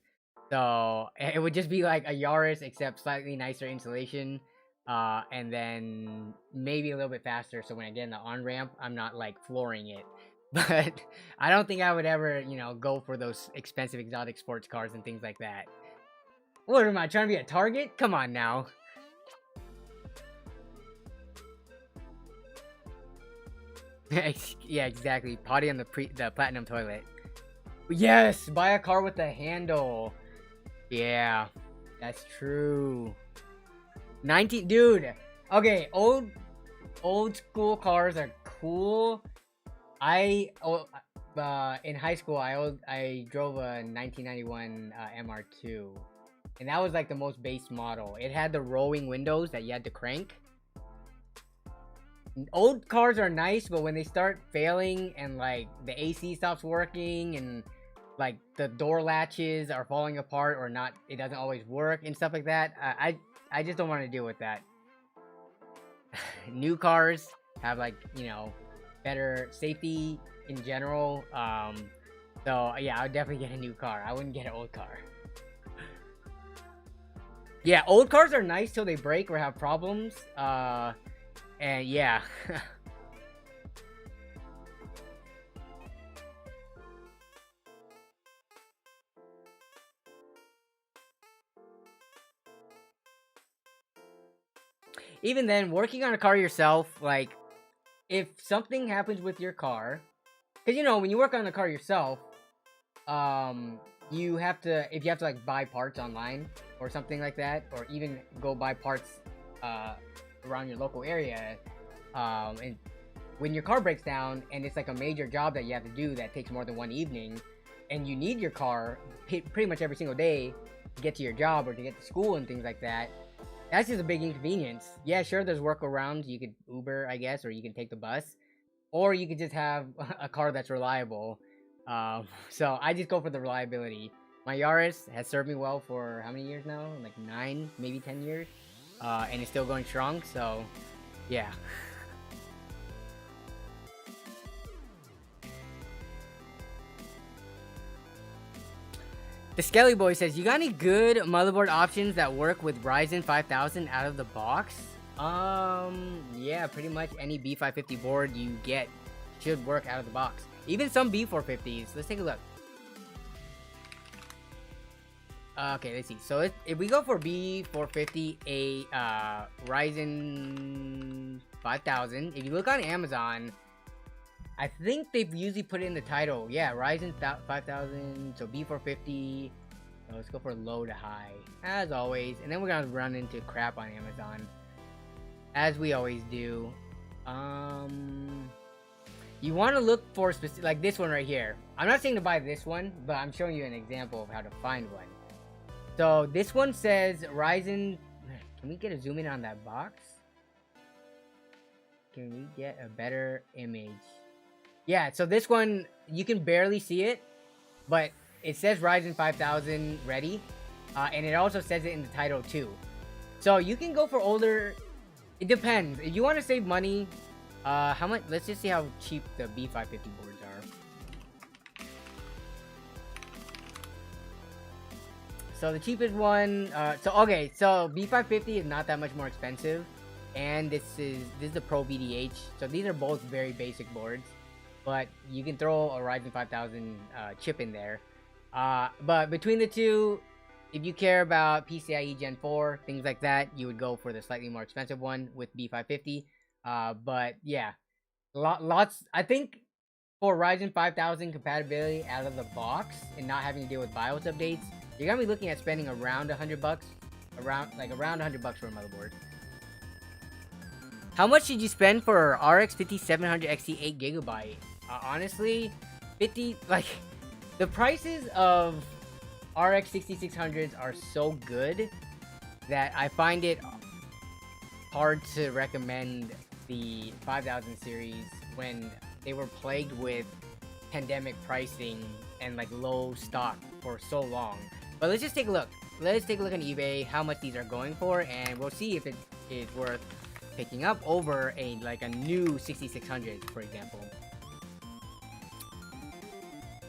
So it would just be like a Aorus except slightly nicer insulation. And then maybe a little bit faster, so when I get in the on-ramp, I'm not, like, flooring it. But I don't think I would ever, go for those expensive exotic sports cars and things like that. What am I, trying to be a target? Come on now. Yeah, exactly. Potty on the platinum toilet. Yes, buy a car with a handle. Yeah, that's true. 19, dude. Okay, old school cars are cool. In high school I drove a 1991 MR2, and that was like the most base model. It had the rolling windows that you had to crank. Old cars are nice, but when they start failing and like the AC stops working and like the door latches are falling apart or not, it doesn't always work and stuff like that. I just don't want to deal with that. New cars have like, you know, better safety in general. So yeah, I would definitely get a new car. I wouldn't get an old car. Yeah, old cars are nice till they break or have problems. And yeah. Even then, working on a car yourself, like, if something happens with your car, because you know when you work on a car yourself, you have to, if you have to like buy parts online or something like that, or even go buy parts around your local area, and when your car breaks down and it's like a major job that you have to do that takes more than one evening, and you need your car pretty much every single day to get to your job or to get to school and things like that. That's just a big inconvenience. Yeah, sure, there's workarounds. You could Uber, I guess, or you can take the bus, or you could just have a car that's reliable. So I just go for the reliability. My Yaris has served me well for how many years now? Like 9, maybe 10 years, and it's still going strong. So, yeah. The Skelly Boy says, "You got any good motherboard options that work with Ryzen 5000 out of the box?" Yeah, pretty much any B550 board you get should work out of the box. Even some B450s. Let's take a look. Okay, let's see. So if we go for B450, a Ryzen 5000, if you look on Amazon, I think they've usually put it in the title. Yeah, Ryzen 5000, so B450. So let's go for low to high, as always. And then we're gonna run into crap on Amazon, as we always do. You want to look for specific, like this one right here. I'm not saying to buy this one, but I'm showing you an example of how to find one. So this one says Ryzen. Can we get a zoom in on that box? Can we get a better image? Yeah, so this one, you can barely see it, but it says Ryzen 5000 ready, and it also says it in the title too. So you can go for older. It depends. If you want to save money, how much? Let's just see how cheap the B550 boards are. So the cheapest one, okay, so B550 is not that much more expensive, and this is the Pro VDH. So these are both very basic boards, but you can throw a Ryzen 5000 chip in there. But between the two, if you care about PCIe Gen 4, things like that, you would go for the slightly more expensive one with B550. But yeah, lots. I think for Ryzen 5000 compatibility out of the box and not having to deal with BIOS updates, you're gonna be looking at spending around $100, around $100 for a motherboard. How much did you spend for RX 5700 XT 8GB? Honestly, the prices of RX 6600s are so good that I find it hard to recommend the 5000 series when they were plagued with pandemic pricing and like low stock for so long. But let's just take a look. Let's take a look on eBay how much these are going for, and we'll see if it is worth picking up over a new 6600, for example.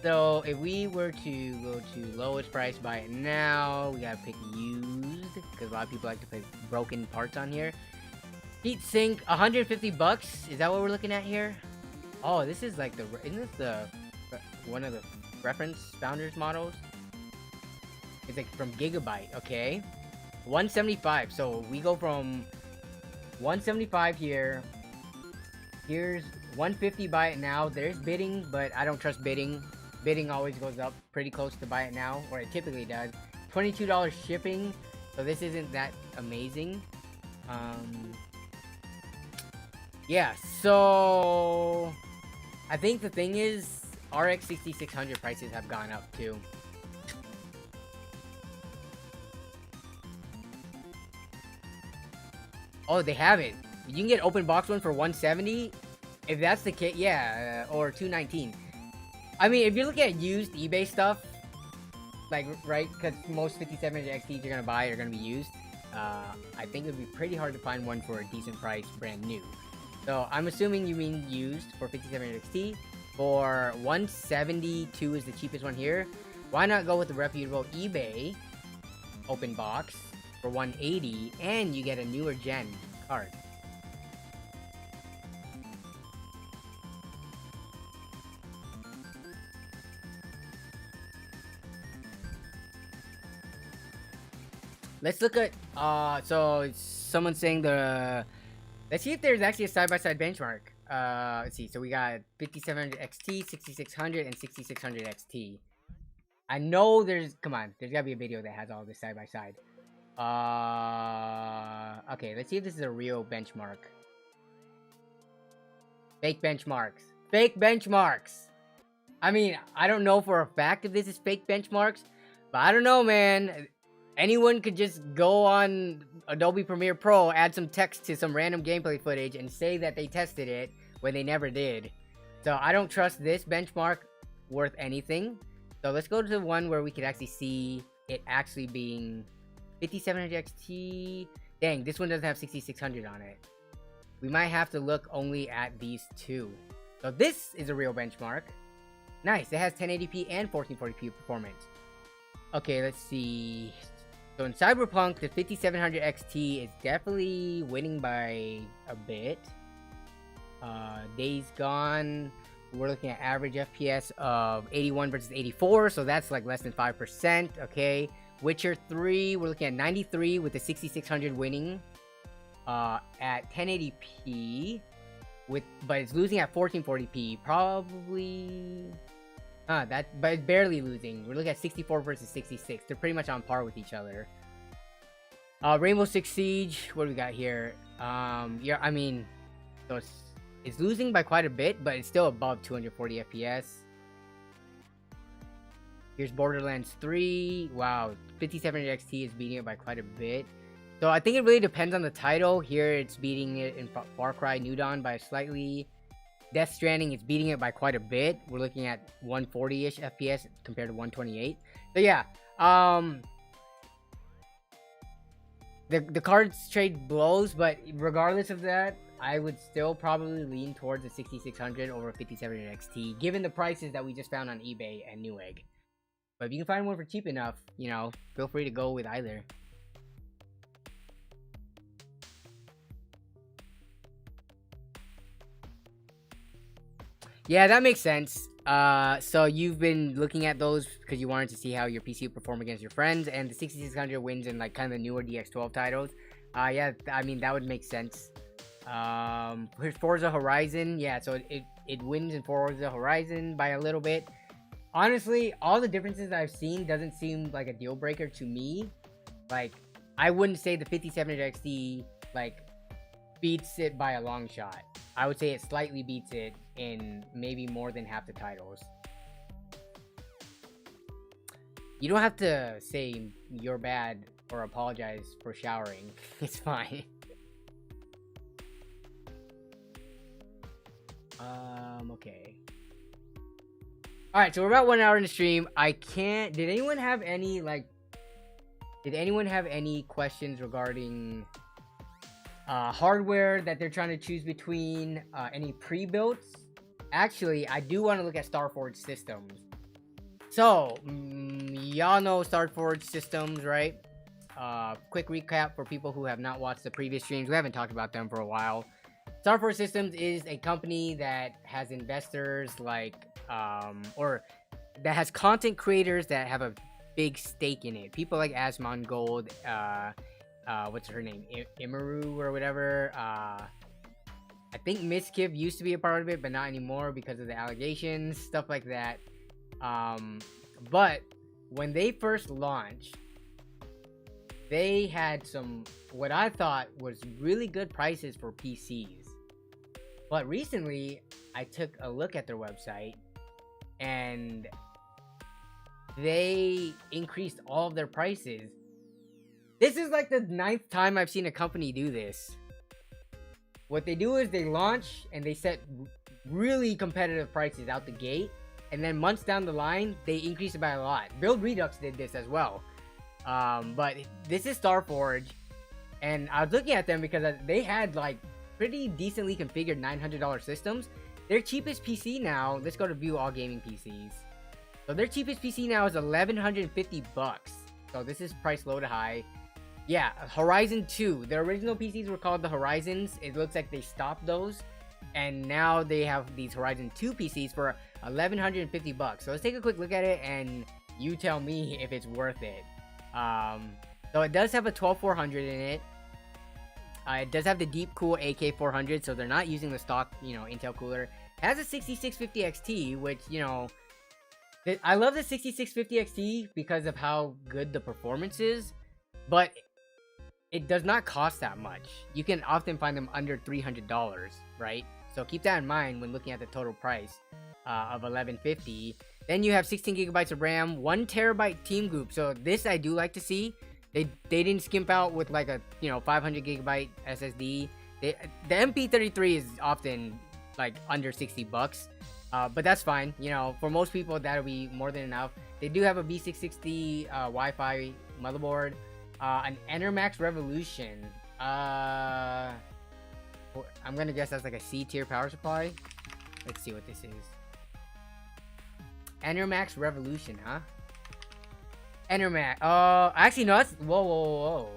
So if we were to go to lowest price, buy it now, we gotta pick used because a lot of people like to put broken parts on here. Heat sink, $150. Is that what we're looking at here? Oh, this is like isn't this the one of the reference founders models? It's like from Gigabyte. Okay, 175. So we go from 175 here Here's 150 buy it now. There's bidding, but I don't trust bidding. Bidding always goes up pretty close to buy it now, or it typically does. $22 shipping, so this isn't that amazing. Yeah, so I think the thing is RX 6600 prices have gone up too. Oh, they have it. You can get open box one for 170. If that's the case, yeah, or 219. I mean, if you're looking at used eBay stuff, like, right, because most 5700 XTs you're gonna buy are gonna be used. I think it would be pretty hard to find one for a decent price, brand new. So I'm assuming you mean used for 5700 XT. For 172 is the cheapest one here. Why not go with the reputable eBay open box for 180, and you get a newer gen card. Let's look at, so someone's saying let's see if there's actually a side-by-side benchmark. Let's see, so we got 5700 XT, 6600, and 6600 XT. I know there's gotta be a video that has all this side-by-side. Okay, let's see if this is a real benchmark. Fake benchmarks. Fake benchmarks! I mean, I don't know for a fact if this is fake benchmarks, but I don't know, man. Anyone could just go on Adobe Premiere Pro, add some text to some random gameplay footage, and say that they tested it when they never did. So I don't trust this benchmark worth anything. So let's go to the one where we could actually see it actually being 5700 XT. Dang, this one doesn't have 6600 on it. We might have to look only at these two. So this is a real benchmark. Nice, it has 1080p and 1440p performance. Okay, let's see. So in Cyberpunk, the 5700 XT is definitely winning by a bit. Days Gone, we're looking at average FPS of 81 versus 84, so that's like less than 5%, okay. Witcher 3, we're looking at 93 with the 6600 winning at 1080p, but it's losing at 1440p, probably... but it's barely losing. We're looking at 64 versus 66. They're pretty much on par with each other. Rainbow Six Siege, what do we got here? Yeah, I mean, so it's losing by quite a bit, but it's still above 240 FPS. Here's Borderlands 3. Wow, 5700 XT is beating it by quite a bit. So I think it really depends on the title. Here it's beating it in Far Cry New Dawn by slightly. Death Stranding is beating it by quite a bit. We're looking at 140-ish FPS compared to 128. So yeah, the cards trade blows, but regardless of that, I would still probably lean towards the 6600 over 5700 XT, given the prices that we just found on eBay and Newegg. But if you can find one for cheap enough, you know, feel free to go with either. Yeah, that makes sense. So you've been looking at those because you wanted to see how your PC would perform against your friends, and the 6600 wins in like kind of the newer DX12 titles. Yeah, I mean that would make sense. Here's Forza Horizon. Yeah, so it wins in Forza Horizon by a little bit. Honestly, all the differences I've seen doesn't seem like a deal breaker to me. Like, I wouldn't say the 5700 XT like beats it by a long shot. I would say it slightly beats it in maybe more than half the titles. You don't have to say you're bad or apologize for showering. It's fine. Okay. Alright, so we're about 1 hour in the stream. Did anyone have any, questions regarding hardware that they're trying to choose between, any pre-builts? Actually, I do want to look at StarForge systems. So, y'all know StarForge systems, right? Quick recap for people who have not watched the previous streams. We haven't talked about them for a while. StarForge Systems is a company that has investors or that has content creators that have a big stake in it. People like Asmongold, what's her name? Imaru or whatever. I think Miskiv used to be a part of it, but not anymore because of the allegations, stuff like that. But when they first launched, they had some, what I thought was really good prices for PCs. But recently, I took a look at their website, and they increased all of their prices. This is like the 9th time I've seen a company do this. What they do is they launch and they set really competitive prices out the gate, and then months down the line, they increase it by a lot. Build Redux did this as well. But this is StarForge, and I was looking at them because they had like pretty decently configured $900 systems. Their cheapest PC now, let's go to view all gaming PCs. So their cheapest PC now is $1,150 bucks. So this is price low to high. Yeah, Horizon 2. The original PCs were called the Horizons. It looks like they stopped those, and now they have these Horizon 2 PCs for $1,150 bucks. So let's take a quick look at it, and you tell me if it's worth it. So it does have a 12400 in it. It does have the deep cool AK400, so they're not using the stock, Intel cooler. It has a 6650 XT, which, I love the 6650 XT because of how good the performance is, but it does not cost that much. You can often find them under $300, right? So keep that in mind when looking at the total price of $1,150. Then you have 16 gigabytes of RAM, 1 terabyte team group. So this I do like to see. They didn't skimp out with like a 500 gigabyte SSD. The MP33 is often like under 60 bucks. But that's fine. For most people that'll be more than enough. They do have a B660 Wi-Fi motherboard, an Enermax Revolution. I'm gonna guess that's like a C tier power supply. Let's see what this is. Enermax Revolution, huh? Enermax. Actually no, that's whoa.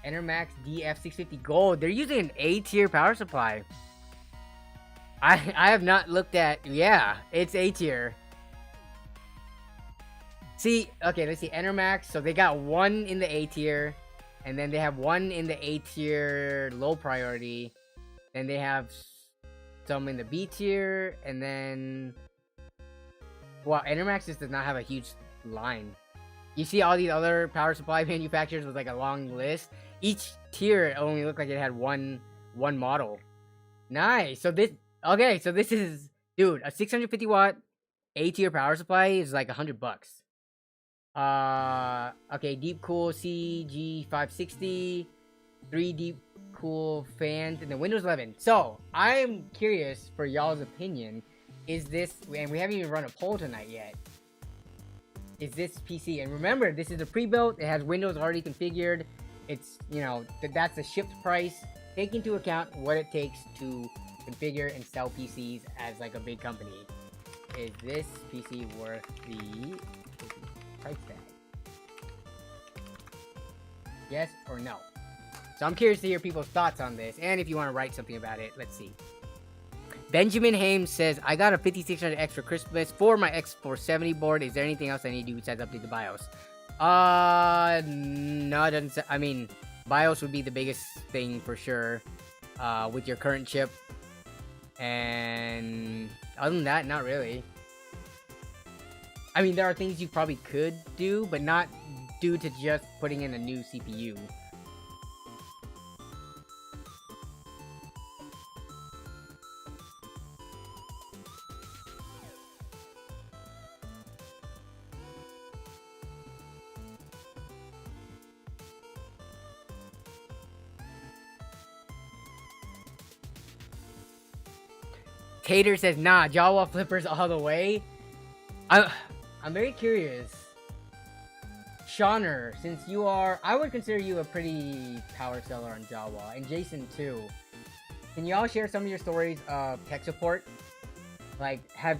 Enermax DF650 Gold. They're using an A tier power supply. I have not looked at. Yeah, it's A tier. See, okay, let's see. Enermax. So they got one in the A tier, and then they have one in the A tier low priority. Then they have some in the B tier, and then wow, Enermax just does not have a huge line. You see all these other power supply manufacturers with like a long list. Each tier only looked like it had one model. Nice. So this. Okay, so this is, dude, a 650 watt A tier power supply is like $100 bucks. Okay, deep cool CG560, 3 deep cool fans, and then Windows 11. So I'm curious for y'all's opinion. Is this, and we haven't even run a poll tonight yet. Is this PC? And remember, this is a pre-built. It has Windows already configured. It's that's the shipped price. Take into account what it takes to configure and sell PCs as like a big company. Is this PC worth the price tag? Yes or no? So I'm curious to hear people's thoughts on this, and if you want to write something about it. Let's see. Benjamin Hames says, I got a 5600X for Christmas for my X470 board. Is there anything else I need to do besides update the BIOS? No, it doesn't say. I mean, BIOS would be the biggest thing for sure with your current chip. And other than that, not really. I mean, there are things you probably could do, but not due to just putting in a new CPU. Tater says, nah, Jawa flippers all the way. I'm very curious. Shauner, since you are, I would consider you a pretty power seller on Jawa, and Jason too. Can y'all share some of your stories of tech support? Like, how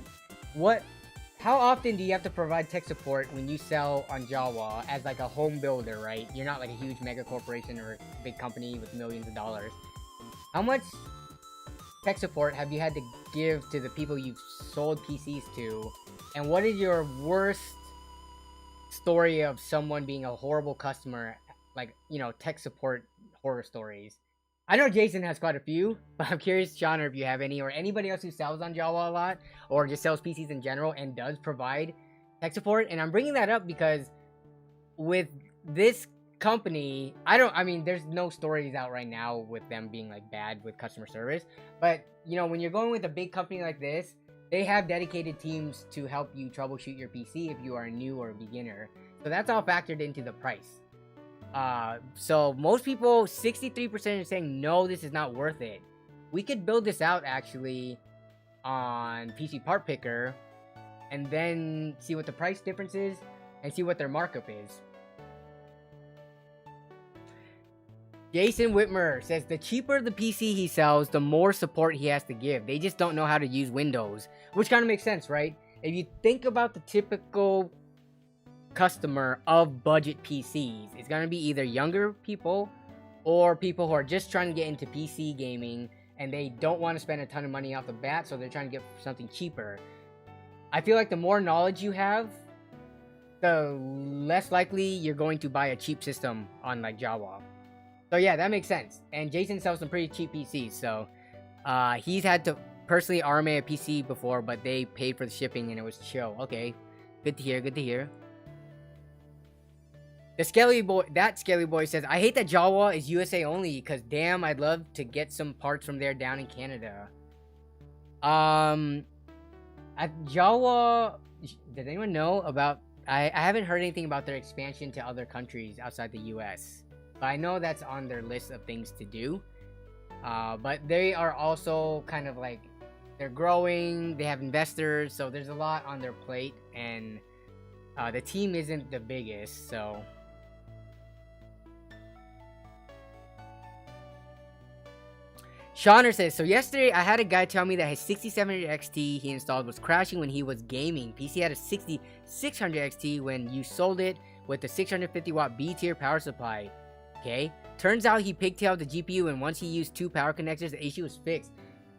often do you have to provide tech support when you sell on Jawa as like a home builder, right? You're not like a huge mega corporation or a big company with millions of dollars. How much tech support have you had to give to the people you've sold PCs to? And what is your worst story of someone being a horrible customer? Like, tech support horror stories. I know Jason has quite a few, but I'm curious, Sean, if you have any, or anybody else who sells on Java a lot, or just sells PCs in general and does provide tech support. And I'm bringing that up because with this company, I mean, there's no stories out right now with them being like bad with customer service. But, you know, when you're going with a big company like this, they have dedicated teams to help you troubleshoot your PC if you are new or a beginner. So that's all factored into the price. So most people, 63% are saying, no, this is not worth it. We could build this out actually on PC Part Picker and then see what the price difference is and see what their markup is. Jason Whitmer says the cheaper the PC he sells, the more support he has to give. They just don't know how to use Windows, which kind of makes sense, right? If you think about the typical customer of budget PCs, it's going to be either younger people or people who are just trying to get into PC gaming and they don't want to spend a ton of money off the bat, so they're trying to get something cheaper. I feel like the more knowledge you have, the less likely you're going to buy a cheap system on like Java. So yeah, that makes sense. And Jason sells some pretty cheap PCs, so he's had to personally RMA a PC before, but they paid for the shipping and it was chill. Okay, good to hear, good to hear. That Skelly Boy says, I hate that Java is USA only, because damn, I'd love to get some parts from there down in Canada. At Java, does anyone know about, I haven't heard anything about their expansion to other countries outside the US. But I know that's on their list of things to do. But they are also kind of like, they're growing, they have investors, so there's a lot on their plate, and the team isn't the biggest, so... Shauner says, so yesterday I had a guy tell me that his 6700 XT he installed was crashing when he was gaming. PC had a 6600 XT when you sold it with the 650 watt B tier power supply. Okay, turns out he pigtailed the GPU, and once he used 2 power connectors, the issue was fixed.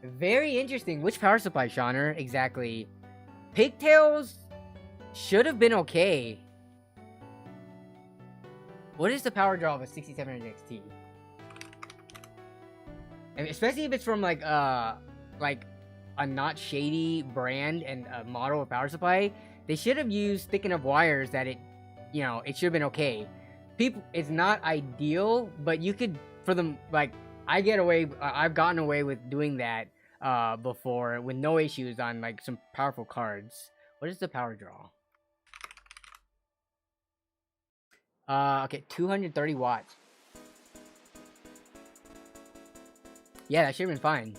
Very interesting. Which power supply, Shauner? Exactly. Pigtails should have been okay. What is the power draw of a 6700 XT? And especially if it's from like a not shady brand and a model of power supply, they should have used thick enough wires that it, you know, it should have been okay. It's not ideal, but you could, for them, like, I've gotten away with doing that before with no issues on like some powerful cards. What is the power draw? Okay, 230 watts. Yeah, that should have been fine.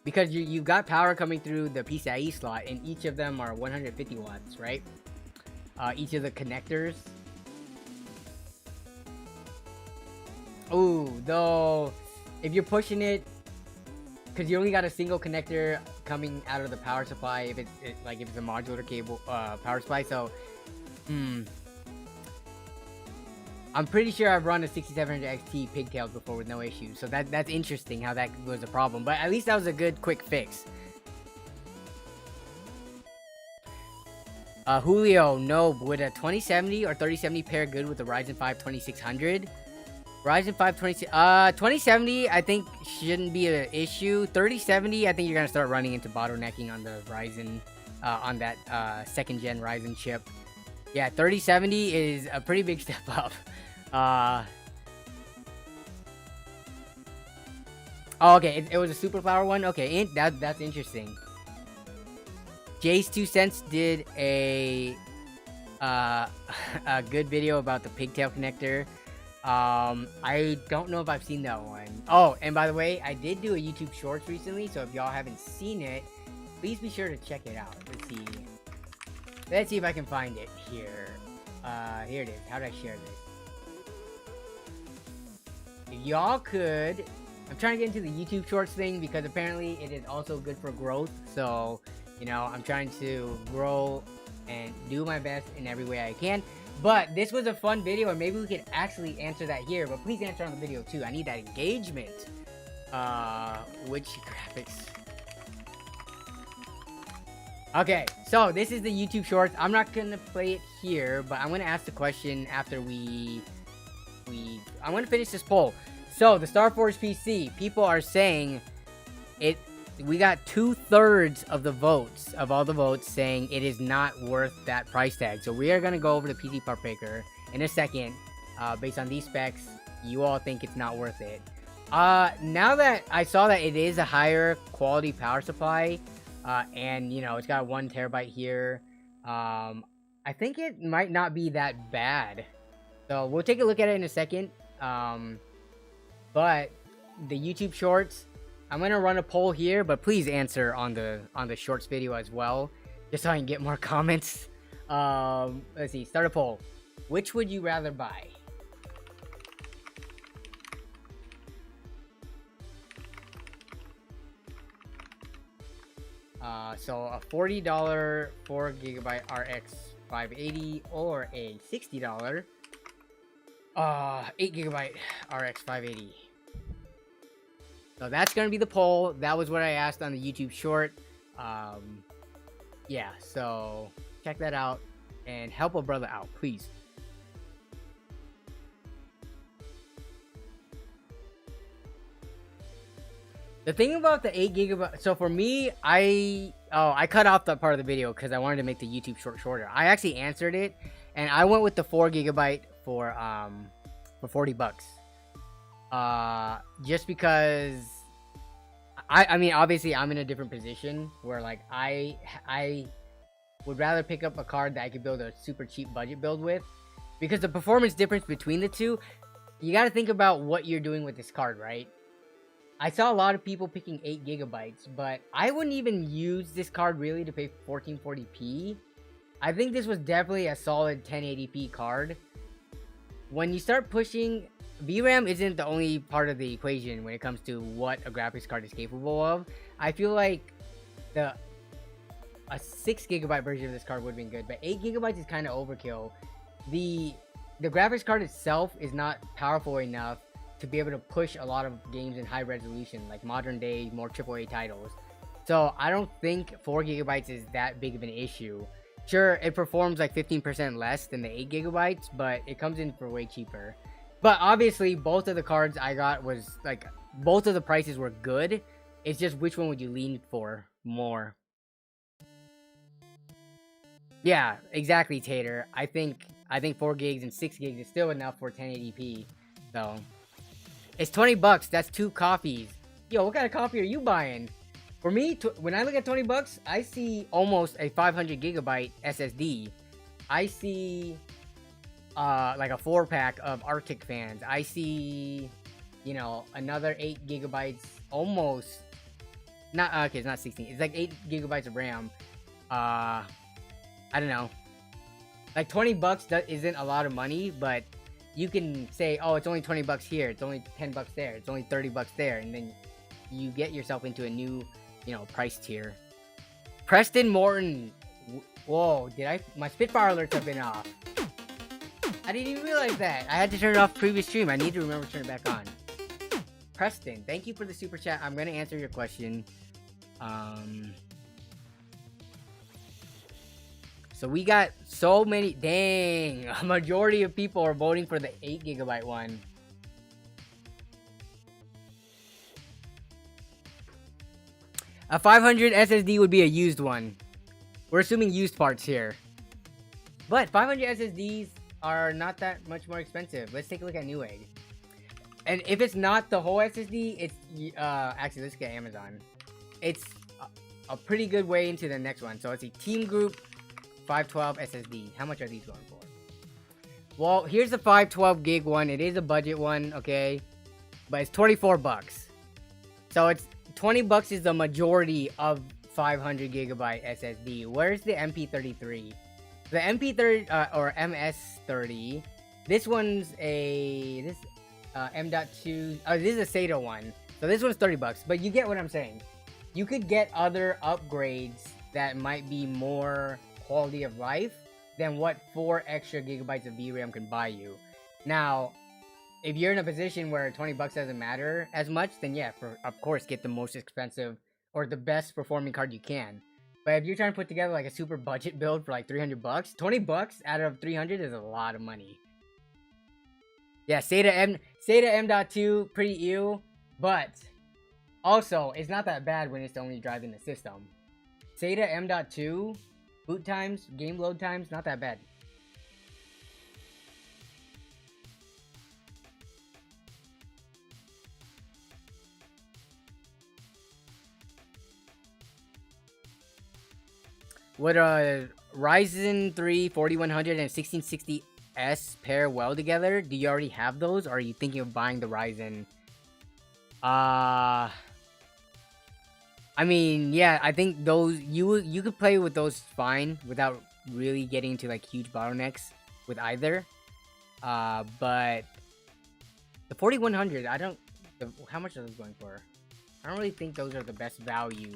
Because you've got power coming through the PCIe slot, and each of them are 150 watts, right? Each of the connectors. Ooh, though, if you're pushing it, because you only got a single connector coming out of the power supply, if it's a modular cable power supply, so, I'm pretty sure I've run a 6700 XT pigtails before with no issues, so that's interesting how that was a problem, but at least that was a good quick fix. Julio, no, would a 2070 or 3070 pair good with the Ryzen 5 2600? Ryzen 5 2070 I think shouldn't be an issue. 3070 I think you're gonna start running into bottlenecking on the Ryzen, on that second gen Ryzen chip. Yeah, 3070 is a pretty big step up. Oh, okay, it was a super flower one. Okay, that's interesting. Jay's 2 cents did a good video about the pigtail connector. I don't know if I've seen that one. Oh, and by the way, I did do a YouTube Shorts recently, so if y'all haven't seen it, please be sure to check it out. Let's see if I can find it here. Here it is. How do I share this? If y'all could, I'm trying to get into the YouTube Shorts thing because apparently it is also good for growth. So, you know, I'm trying to grow and do my best in every way I can. But this was a fun video, and maybe we could actually answer that here. But please answer on the video too. I need that engagement. Which graphics? Okay, so this is the YouTube Shorts. I'm not gonna play it here, but I'm gonna ask the question after I'm gonna finish this poll. So the StarForge PC, people are saying it. We got 2/3 of the votes, of all the votes, saying it is not worth that price tag. So we are gonna go over the PC part picker in a second. Based on these specs, you all think it's not worth it. Now that I saw that it is a higher quality power supply, and you know it's got 1 terabyte here, I think it might not be that bad. So we'll take a look at it in a second. But the YouTube Shorts, I'm gonna run a poll here, but please answer on the Shorts video as well, just so I can get more comments. Let's see, start a poll. Which would you rather buy? So a $40 4GB RX 580 or a $60 8GB RX 580. So that's gonna be the poll. That was what I asked on the YouTube short. Yeah, so check that out and help a brother out, please. The thing about the 8GB, so for me, I cut off that part of the video because I wanted to make the YouTube short shorter. I actually answered it, and I went with the 4GB for $40. Just because I mean, obviously I'm in a different position where like I would rather pick up a card that I could build a super cheap budget build with, because the performance difference between the two, you got to think about what you're doing with this card, right? I saw a lot of people picking 8GB, but I wouldn't even use this card really to pay 1440p. I think this was definitely a solid 1080p card. When you start pushing, VRAM isn't the only part of the equation when it comes to what a graphics card is capable of. I feel like a 6GB version of this card would have been good, but 8GB is kind of overkill. The graphics card itself is not powerful enough to be able to push a lot of games in high resolution, like modern day, more AAA titles. So I don't think 4GB is that big of an issue. Sure, it performs like 15% less than the 8GB, but it comes in for way cheaper. But obviously, both of the cards I got was like, both of the prices were good. It's just which one would you lean for more? Yeah, exactly, Tater. I think 4 gigs and 6 gigs is still enough for 1080p. So it's $20. That's 2 coffees. Yo, what kind of coffee are you buying? For me, when I look at $20, I see almost a 500GB SSD. I see like a 4-pack of Arctic fans. I see, you know, another 8GB, almost. Not okay. It's not 16. It's like 8GB of RAM. I don't know. Like $20 isn't a lot of money, but you can say, oh, it's only $20 here, it's only $10 there, it's only $30 there, and then you get yourself into a new, you know, price tier. Preston Morton. Whoa, my Spitfire alerts have been off. I didn't even realize that. I had to turn it off previous stream. I need to remember to turn it back on. Preston, thank you for the super chat. I'm gonna answer your question. So we got so many, dang, a majority of people are voting for the 8GB one. A 500 SSD would be a used one. We're assuming used parts here. But 500 SSDs are not that much more expensive. Let's take a look at Newegg. And if it's not the whole SSD, it's, actually, let's get Amazon. It's a pretty good way into the next one. So it's a Team Group 512 SSD. How much are these going for? Well, here's the 512 gig one. It is a budget one, okay? But it's $24. So it's $20 is the majority of 500GB SSD. Where's the MP33? The MP30 or MS30. This one's a M.2. Oh, this is a SATA one. So this one's $30. But you get what I'm saying. You could get other upgrades that might be more quality of life than what 4 extra gigabytes of VRAM can buy you. Now, if you're in a position where $20 doesn't matter as much, then yeah, of course, get the most expensive or the best performing card you can. But if you're trying to put together like a super budget build for like $300, $20 out of 300 is a lot of money. Yeah, SATA M.2, pretty ew, but also it's not that bad when it's the only drive in the system. SATA M.2, boot times, game load times, not that bad. Would Ryzen 3 4100 and 1660S pair well together? Do you already have those, or are you thinking of buying the Ryzen? I mean, yeah, I think those you could play with those fine without really getting into like huge bottlenecks with either. But the 4100, I don't. How much are those going for? I don't really think those are the best value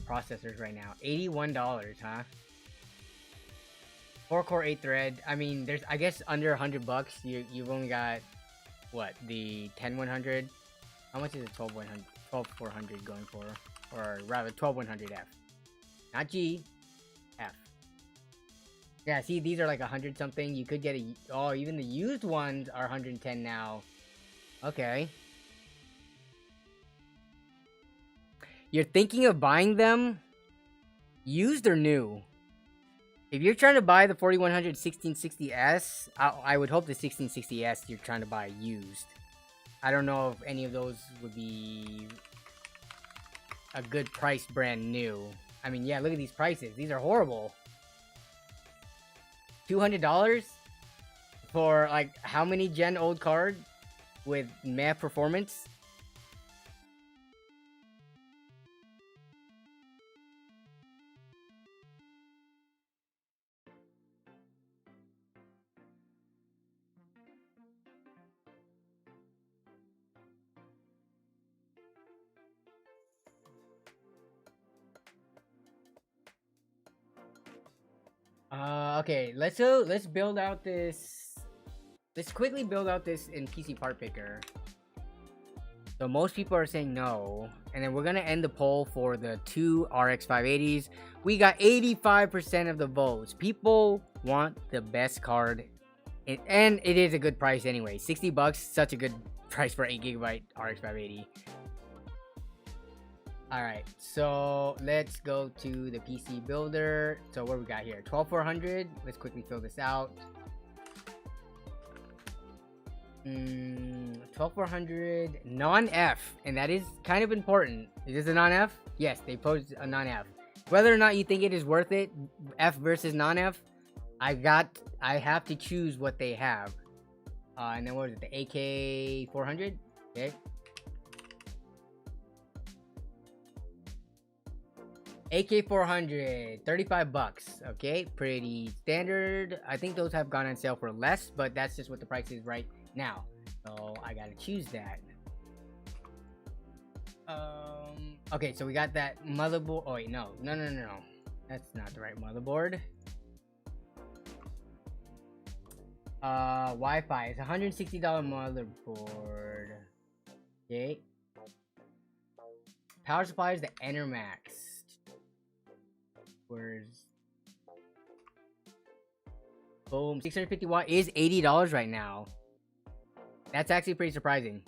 processors right now. $81, huh? 4-core 8-thread. I mean, there's, I guess, under $100. You've only got what, the 10100. How much is the 12400 going for? Or rather 12100F, not G, F. Yeah, see, these are like 100 something. You could get a, oh, even the used ones are 110 now. Okay. You're thinking of buying them used or new? If you're trying to buy the 4100 1660S, I would hope the 1660S you're trying to buy used. I don't know if any of those would be a good price brand new. I mean, yeah, look at these prices. These are horrible. $200 for like how many gen old card with meh performance? Okay, let's build out this. Let's quickly build out this in PC Part Picker. So most people are saying no, and then we're gonna end the poll for the two RX 580s. We got 85% of the votes. People want the best card, and it is a good price anyway. $60, such a good price for 8GB RX 580. Alright, so let's go to the PC builder. So what we got here? 12400. Let's quickly fill this out. 12400 non-F, and that is kind of important. Is this a non-F? Yes, they posed a non-F. Whether or not you think it is worth it, F versus non-F, I have to choose what they have. And then what is it? The AK 400? Okay. AK 400, $35. Okay, pretty standard. I think those have gone on sale for less, but that's just what the price is right now. So I gotta choose that. Okay, so we got that motherboard. Oh wait, no. That's not the right motherboard. Wi-Fi. It's a $160 motherboard. Okay. Power supply is the Enermax. Where's boom, 650 watt is $80 right now. That's actually pretty surprising.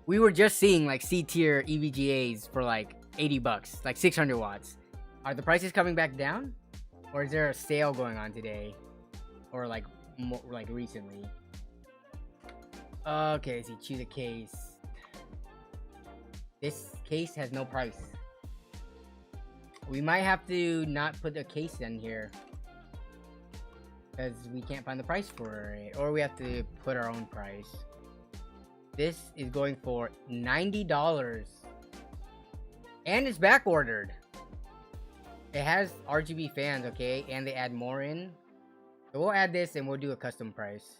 We were just seeing like C tier EVGAs for like $80, like 600 watts. Are the prices coming back down, or is there a sale going on today, or like more like recently? Okay, so choose a case. This case has no price. We might have to not put a case in here, because we can't find the price for it, or we have to put our own price. This is going for $90, and it's back ordered. It has RGB fans, okay, and they add more in. So we'll add this and we'll do a custom price.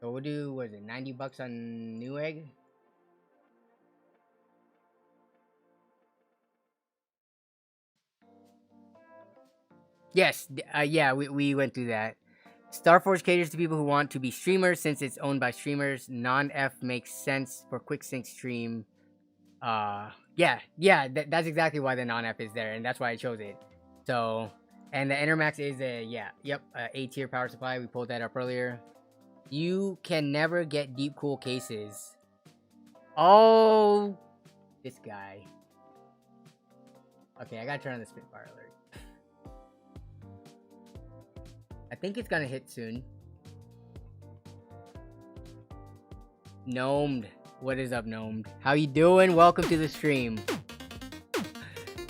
So we'll do, what is it, $90 on Newegg? Yes, yeah, we went through that. StarForge caters to people who want to be streamers since it's owned by streamers. Non-F makes sense for quick sync stream. Yeah, that's exactly why the non-F is there, and that's why I chose it. So, and the Enermax is a A tier power supply. We pulled that up earlier. You can never get deep cool cases. Oh, this guy. Okay, I gotta turn on the Spitfire alert. I think it's gonna hit soon. Gnomed. What is up, Gnomed? How you doing? Welcome to the stream.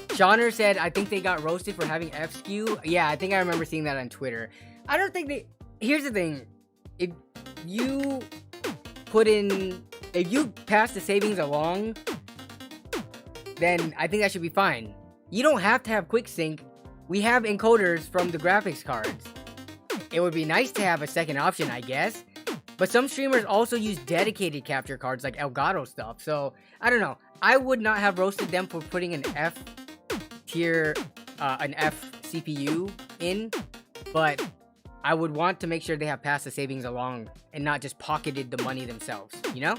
Shauner said, I think they got roasted for having F-SKU. Yeah, I think I remember seeing that on Twitter. I don't think they... Here's the thing. If you pass the savings along, then I think that should be fine. You don't have to have quick sync. We have encoders from the graphics cards. It would be nice to have a second option, I guess. But some streamers also use dedicated capture cards like Elgato stuff. So, I don't know. I would not have roasted them for putting an F tier, an F CPU in. But I would want to make sure they have passed the savings along and not just pocketed the money themselves, you know?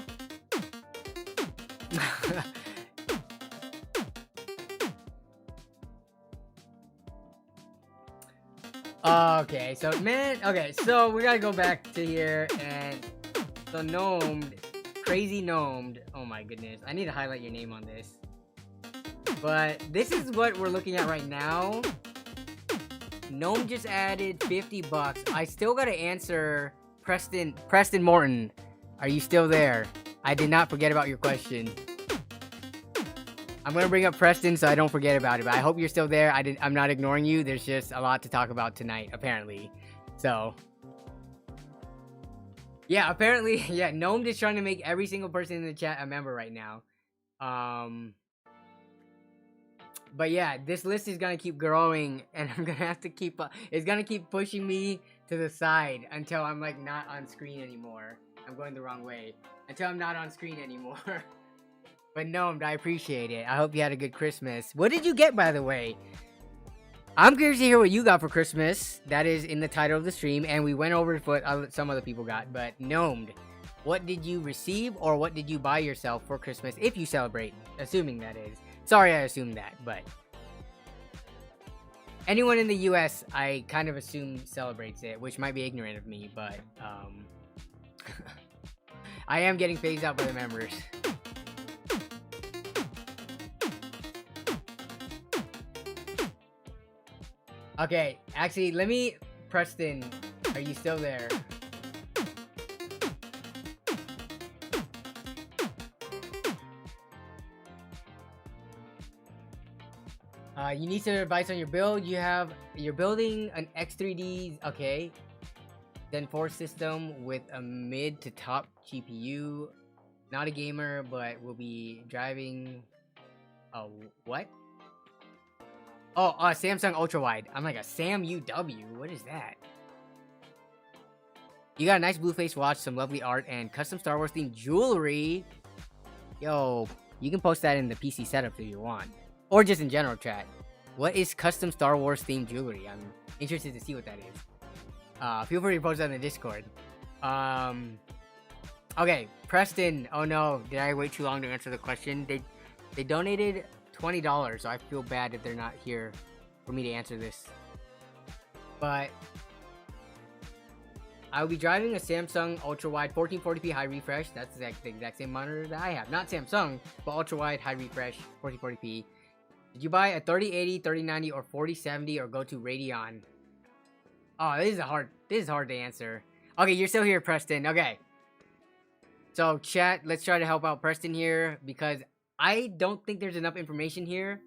Okay, so we gotta go back to here, and so Gnomed, crazy Gnomed, oh my goodness, I need to highlight your name on this, but this is what we're looking at right now. Gnome just added 50 bucks. I still gotta answer Preston Morton, are you still there? I did not forget about your question. I'm gonna bring up Preston so I don't forget about it, but I hope you're still there. I'm not ignoring you. There's just a lot to talk about tonight, apparently. So, yeah, apparently, yeah, Gnome is trying to make every single person in the chat a member right now. But yeah, this list is gonna keep growing, and I'm gonna have to keep. It's gonna keep pushing me to the side until I'm like not on screen anymore. I'm going the wrong way. Until I'm not on screen anymore. But Gnomed, I appreciate it. I hope you had a good Christmas. What did you get, by the way? I'm curious to hear what you got for Christmas. That is in the title of the stream, and we went over what some other people got. But Gnomed, what did you receive, or what did you buy yourself for Christmas, if you celebrate? Assuming that is. Sorry, I assumed that, but... anyone in the US, I kind of assume celebrates it, which might be ignorant of me, but... I am getting phased out by the members. Okay, actually, let me... Preston, are you still there? You need some advice on your build. You're building an X3D, okay. Zen 4 system with a mid to top GPU. Not a gamer, but will be driving... Oh, what? Oh, Samsung Ultra Wide. I'm like, a Sam UW? What is that? You got a nice blue face watch, some lovely art, and custom Star Wars themed jewelry. Yo, you can post that in the PC setup if you want. Or just in general chat. What is custom Star Wars themed jewelry? I'm interested to see what that is. Feel free to post that in the Discord. Okay, Preston. Oh no, did I wait too long to answer the question? They donated $20, so I feel bad if they're not here for me to answer this. But I will be driving a Samsung Ultra Wide 1440p high refresh. That's the exact same monitor that I have. Not Samsung, but Ultra Wide high refresh 1440p. Did you buy a 3080, 3090, or 4070, or go to Radeon? Oh, this is hard to answer. Okay, you're still here, Preston. Okay. So, chat, let's try to help out Preston here, because I don't think there's enough information here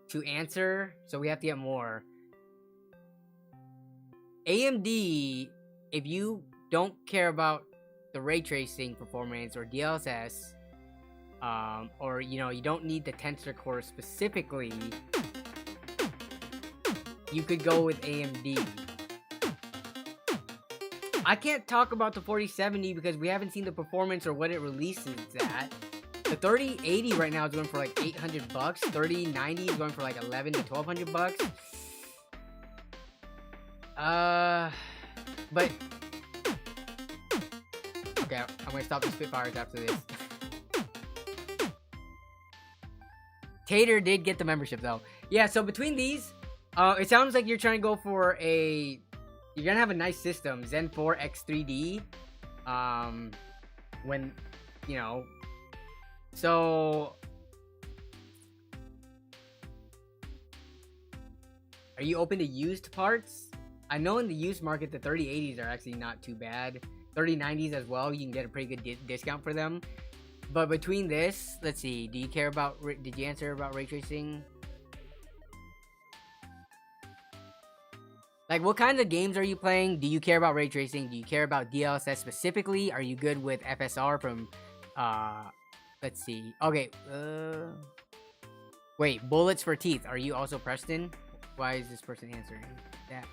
to answer, so we have to get more. AMD, if you don't care about the ray tracing performance or DLSS, or you don't need the tensor core specifically, you could go with AMD. I can't talk about the 4070 because we haven't seen the performance or what it releases at. The 3080 right now is going for like 800 bucks. 3090 is going for like 11 to 1200 bucks. But okay, I'm gonna stop the Spitfires after this. Tater did get the membership though. Yeah, so between these, It sounds like you're trying to go for a. You're gonna have a nice system, Zen 4 X3D. When, you know, so. Are you open to used parts? I know in the used market, the 3080s are actually not too bad. 3090s as well, you can get a pretty good discount for them. But between this, let's see, do you care about, did you answer about ray tracing? Like, what kinds of games are you playing? Do you care about ray tracing? Do you care about DLSS specifically? Are you good with FSR from, let's see. Okay, wait, bullets for teeth. Are you also Preston? Why is this person answering that?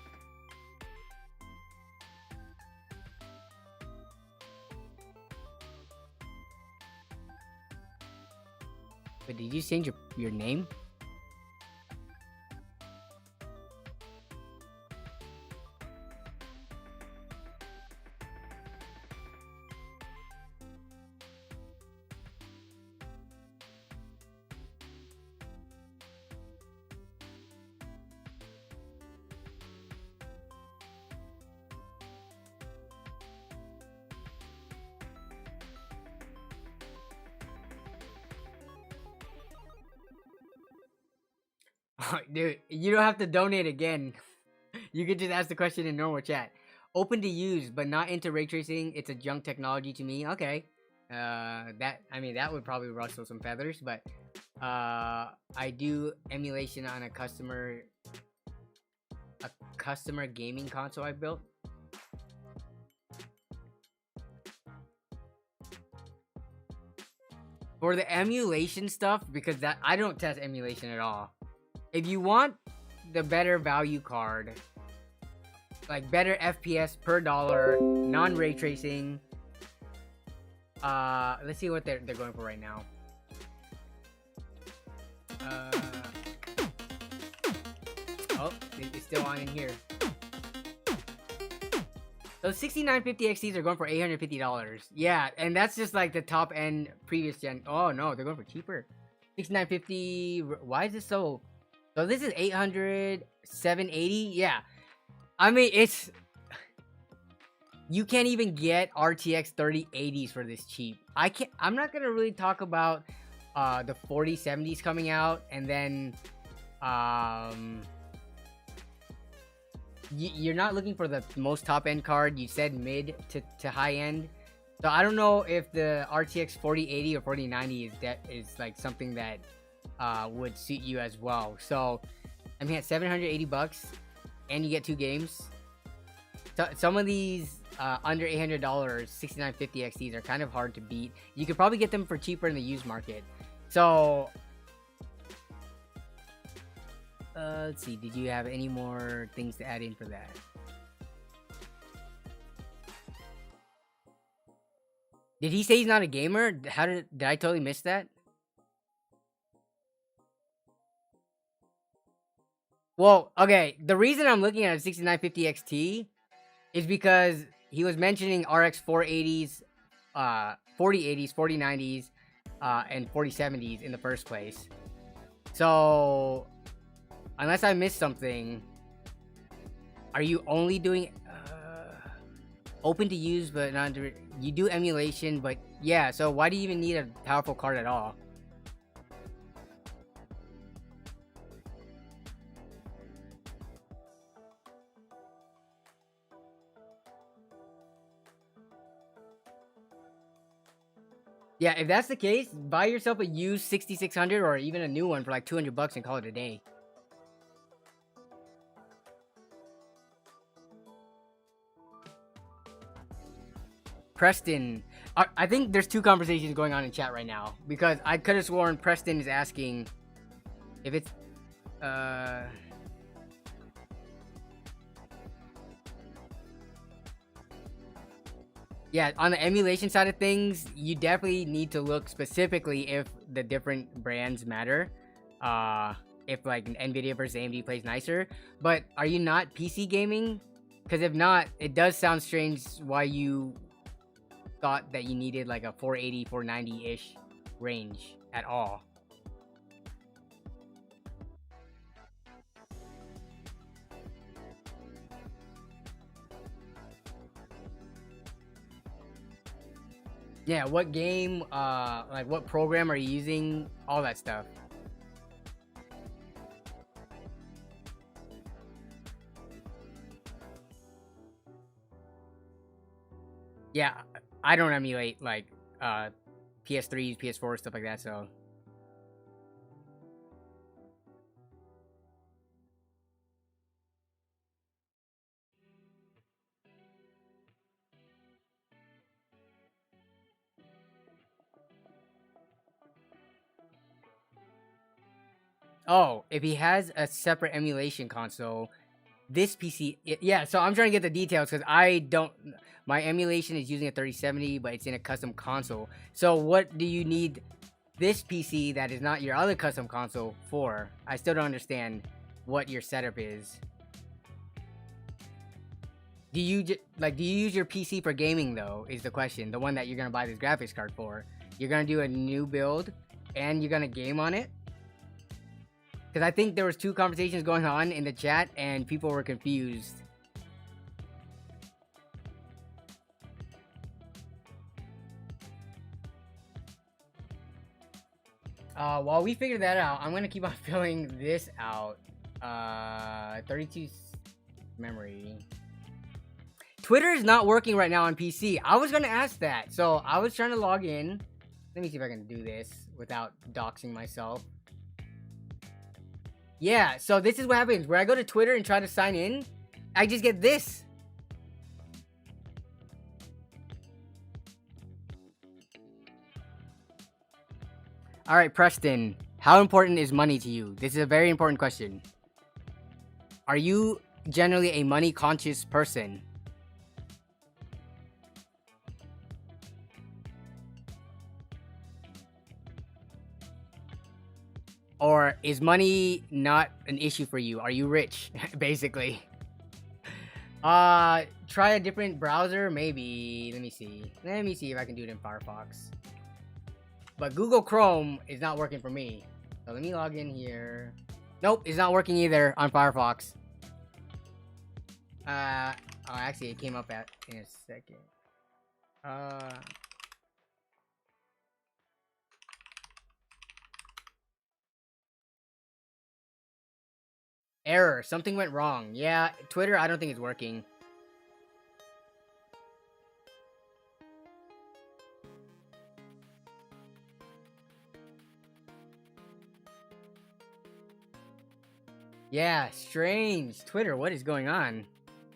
But did you change your name? Dude, you don't have to donate again. You could just ask the question in normal chat. Open to use, but not into ray tracing. It's a junk technology to me. Okay. That would probably rustle some feathers, but I do emulation on a customer gaming console I built. For the emulation stuff, because that I don't test emulation at all. If you want the better value card, like better FPS per dollar, non-ray tracing, let's see what they're going for right now. Oh, it's still on in here. Those 6950 XTs are going for $850. Yeah, and that's just like the top end previous gen. Oh no, they're going for cheaper. 6950. Why is this so? So this is 800, 780. Yeah, I mean it's. You can't even get RTX 3080s for this cheap. I'm not gonna really talk about the 4070s coming out, and then you're not looking for the most top end card. You said mid to high end, so I don't know if the RTX 4080 or 4090 is like something that would suit you as well. So I mean, at $780 and you get 2 games. So some of these under $800 6950 XTs are kind of hard to beat. You could probably get them for cheaper in the used market. So let's see, did you have any more things to add in for that? Did he say he's not a gamer? How did I totally miss that? Well, okay, the reason I'm looking at a 6950 XT is because he was mentioning RX 480s, 4080s, 4090s, and 4070s in the first place. So, unless I missed something, are you only doing open to use but not to, you do emulation, but yeah, so why do you even need a powerful card at all? Yeah, if that's the case, buy yourself a used 6600 or even a new one for like $200 and call it a day. Preston, I think there's 2 conversations going on in chat right now, because I could have sworn Preston is asking if it's yeah, on the emulation side of things, you definitely need to look specifically if the different brands matter. If like Nvidia versus AMD plays nicer. But are you not PC gaming? Because if not, it does sound strange why you thought that you needed like a 480, 490-ish range at all. Yeah, what game, like what program are you using, all that stuff. Yeah, I don't emulate like PS3s, PS4, stuff like that, so. Oh, if he has a separate emulation console, this PC, yeah, so I'm trying to get the details because I don't, my emulation is using a 3070, but it's in a custom console. So what do you need this PC that is not your other custom console for? I still don't understand what your setup is. Do you use your PC for gaming though, is the question. The one that you're gonna buy this graphics card for. You're gonna do a new build and you're gonna game on it? Because I think there was 2 conversations going on in the chat and people were confused. While we figure that out, I'm going to keep on filling this out. 32 memory. Twitter is not working right now on PC. I was going to ask that. So I was trying to log in. Let me see if I can do this without doxing myself. Yeah, so this is what happens. Where I go to Twitter and try to sign in, I just get this. All right, Preston. How important is money to you? This is a very important question. Are you generally a money-conscious person? Or is money not an issue for you? Are you rich, basically? Try a different browser, maybe. Let me see if I can do it in Firefox. But Google Chrome is not working for me. So let me log in here. Nope, it's not working either on Firefox. Oh, actually, it came up in a second. Error. Something went wrong. Yeah, Twitter, I don't think it's working. Yeah, strange. Twitter, what is going on?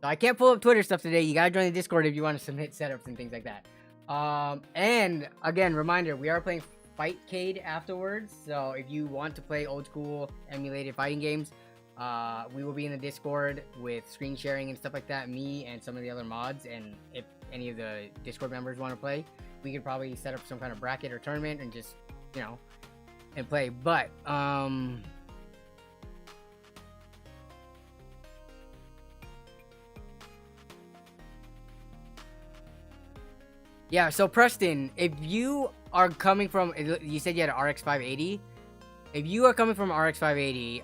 So I can't pull up Twitter stuff today. You gotta join the Discord if you want to submit setups and things like that. And again, reminder, we are playing Fightcade afterwards. So if you want to play old school emulated fighting games, we will be in the Discord with screen sharing and stuff like that. Me and some of the other mods, and if any of the Discord members want to play, we could probably set up some kind of bracket or tournament and just, you know, and play. But yeah, so Preston, if you are coming from, you said you had an RX 580. If you are coming from RX 580,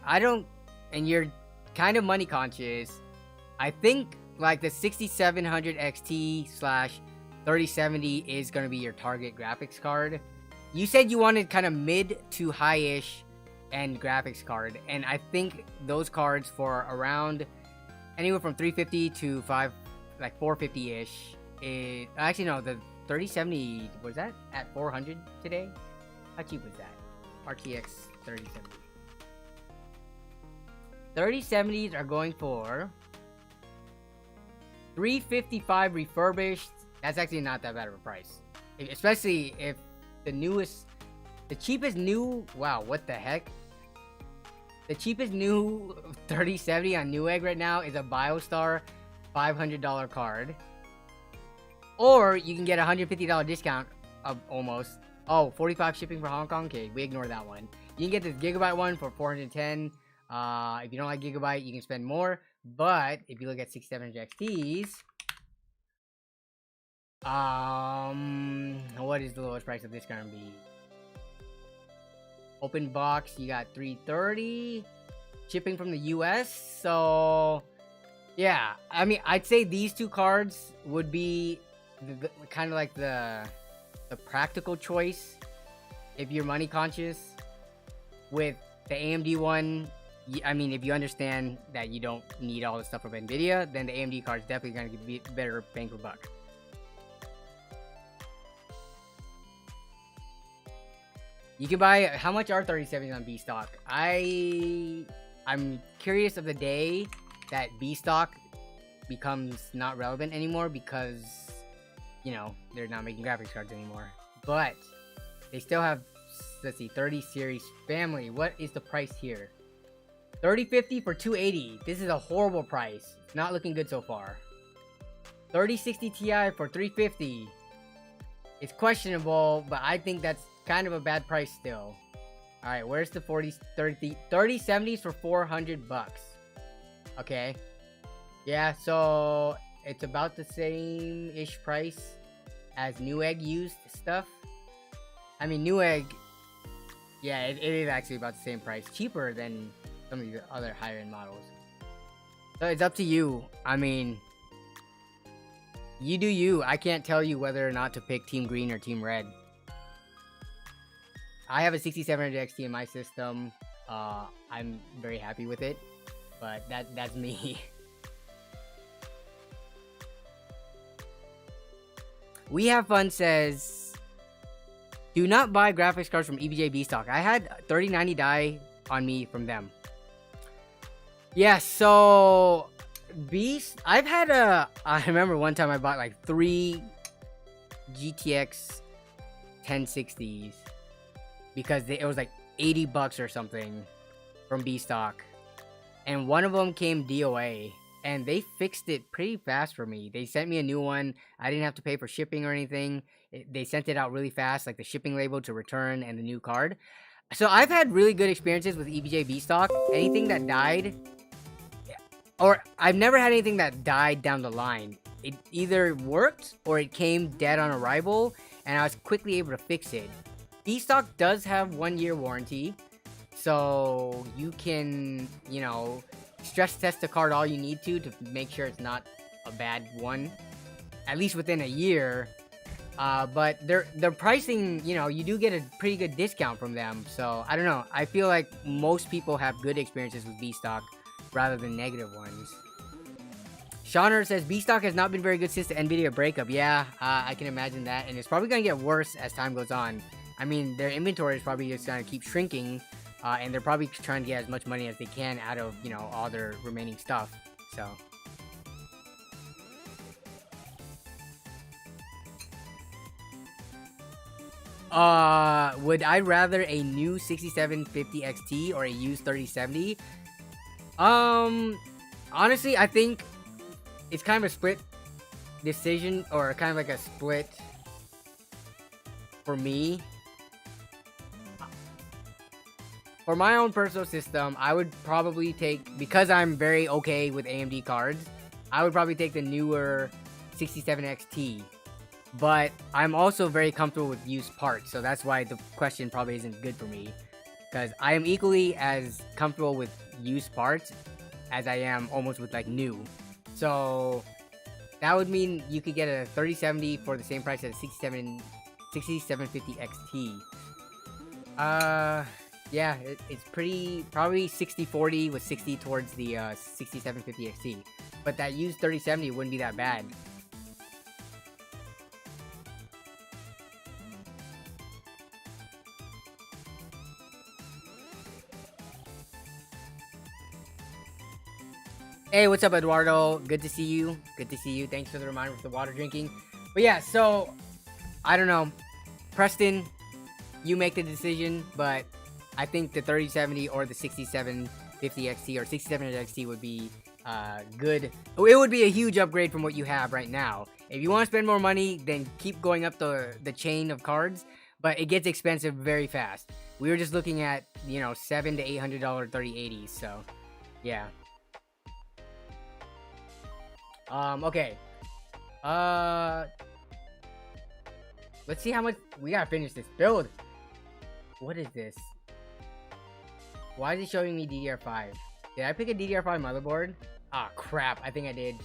and you're kind of money conscious, I think like the 6700 XT / 3070 is going to be your target graphics card. You said you wanted kind of mid to high-ish end graphics card, and I think those cards for around anywhere from 350 to 450-ish. Actually, no, the 3070, was that at 400 today? How cheap was that? RTX 3070. 3070s are going for 355 refurbished. That's actually not that bad of a price, especially if the cheapest new, wow, what the heck? The cheapest new 3070 on Newegg right now is a BioStar $500 card. Or you can get a $150 discount of almost. Oh, 45 shipping for Hong Kong. Okay, we ignore that one. You can get this Gigabyte one for 410. If you don't like Gigabyte, you can spend more. But if you look at 6700 XTs, what is the lowest price of this gonna be? Open box, you got 330. Shipping from the US. So yeah, I mean, I'd say these two cards would be kind of like the the practical choice if you're money conscious. With the AMD one, I mean, if you understand that you don't need all the stuff from Nvidia, then the AMD card is definitely going to be better bang for buck. You can buy, how much are 3070s on B stock? I'm curious of the day that B stock becomes not relevant anymore because, you know, they're not making graphics cards anymore. But they still have, let's see, 30 series family. What is the price here? 3050 for 280. This is a horrible price. Not looking good so far. 3060 Ti for 350. It's questionable, but I think that's kind of a bad price still. All right, where's the 3070s for 400 bucks? Okay. Yeah, so it's about the same-ish price as Newegg used stuff. I mean, Newegg, yeah, it is actually about the same price. Cheaper than some of the other higher-end models. So it's up to you. I mean, you do you. I can't tell you whether or not to pick Team Green or Team Red. I have a 6700 XT in my system. I'm very happy with it, but that's me. We Have Fun says, do not buy graphics cards from EBJ B stock. I had 3090 die on me from them. Yeah, so I've had I remember one time I bought like 3 GTX 1060s because it was like 80 bucks or something from B stock, and one of them came DOA, and they fixed it pretty fast for me. They sent me a new one. I didn't have to pay for shipping or anything. They sent it out really fast, like the shipping label to return and the new card. So I've had really good experiences with EBJ B stock. Anything that died, or I've never had anything that died down the line. It either worked or it came dead on arrival, and I was quickly able to fix it. B stock does have 1-year warranty, so you can, you know, stress test the card all you need to make sure it's not a bad one, at least within a year. But their pricing, you know, you do get a pretty good discount from them. So I don't know. I feel like most people have good experiences with B stock rather than negative ones. Shauner says B stock has not been very good since the Nvidia breakup. Yeah, I can imagine that, and it's probably gonna get worse as time goes on. I mean, their inventory is probably just gonna keep shrinking, and they're probably trying to get as much money as they can out of, you know, all their remaining stuff. So. Would I rather a new 6750 XT or a used 3070? Honestly, I think it's kind of a split decision, or kind of like a split for me. For my own personal system, I would probably take, because I'm very okay with AMD cards, I would probably take the newer 67XT. But I'm also very comfortable with used parts, so that's why the question probably isn't good for me. Because I am equally as comfortable with used parts as I am almost with like new. So that would mean you could get a 3070 for the same price as a 6750 XT. Yeah, it's probably 60-40 with 60 towards the 6750 XT. But that used 3070 wouldn't be that bad. Hey, what's up, Eduardo? Good to see you. Good to see you. Thanks for the reminder for the water drinking. But yeah, so, I don't know. Preston, you make the decision, but I think the 3070 or the 6750 XT or 6700 XT would be good. It would be a huge upgrade from what you have right now. If you want to spend more money, then keep going up the chain of cards, but it gets expensive very fast. We were just looking at, you know, $700 to $800 3080s, so yeah. Okay. Let's see how much we gotta finish this build. What is this? Why is it showing me DDR5? Did I pick a DDR5 motherboard? Ah, crap. I think I did.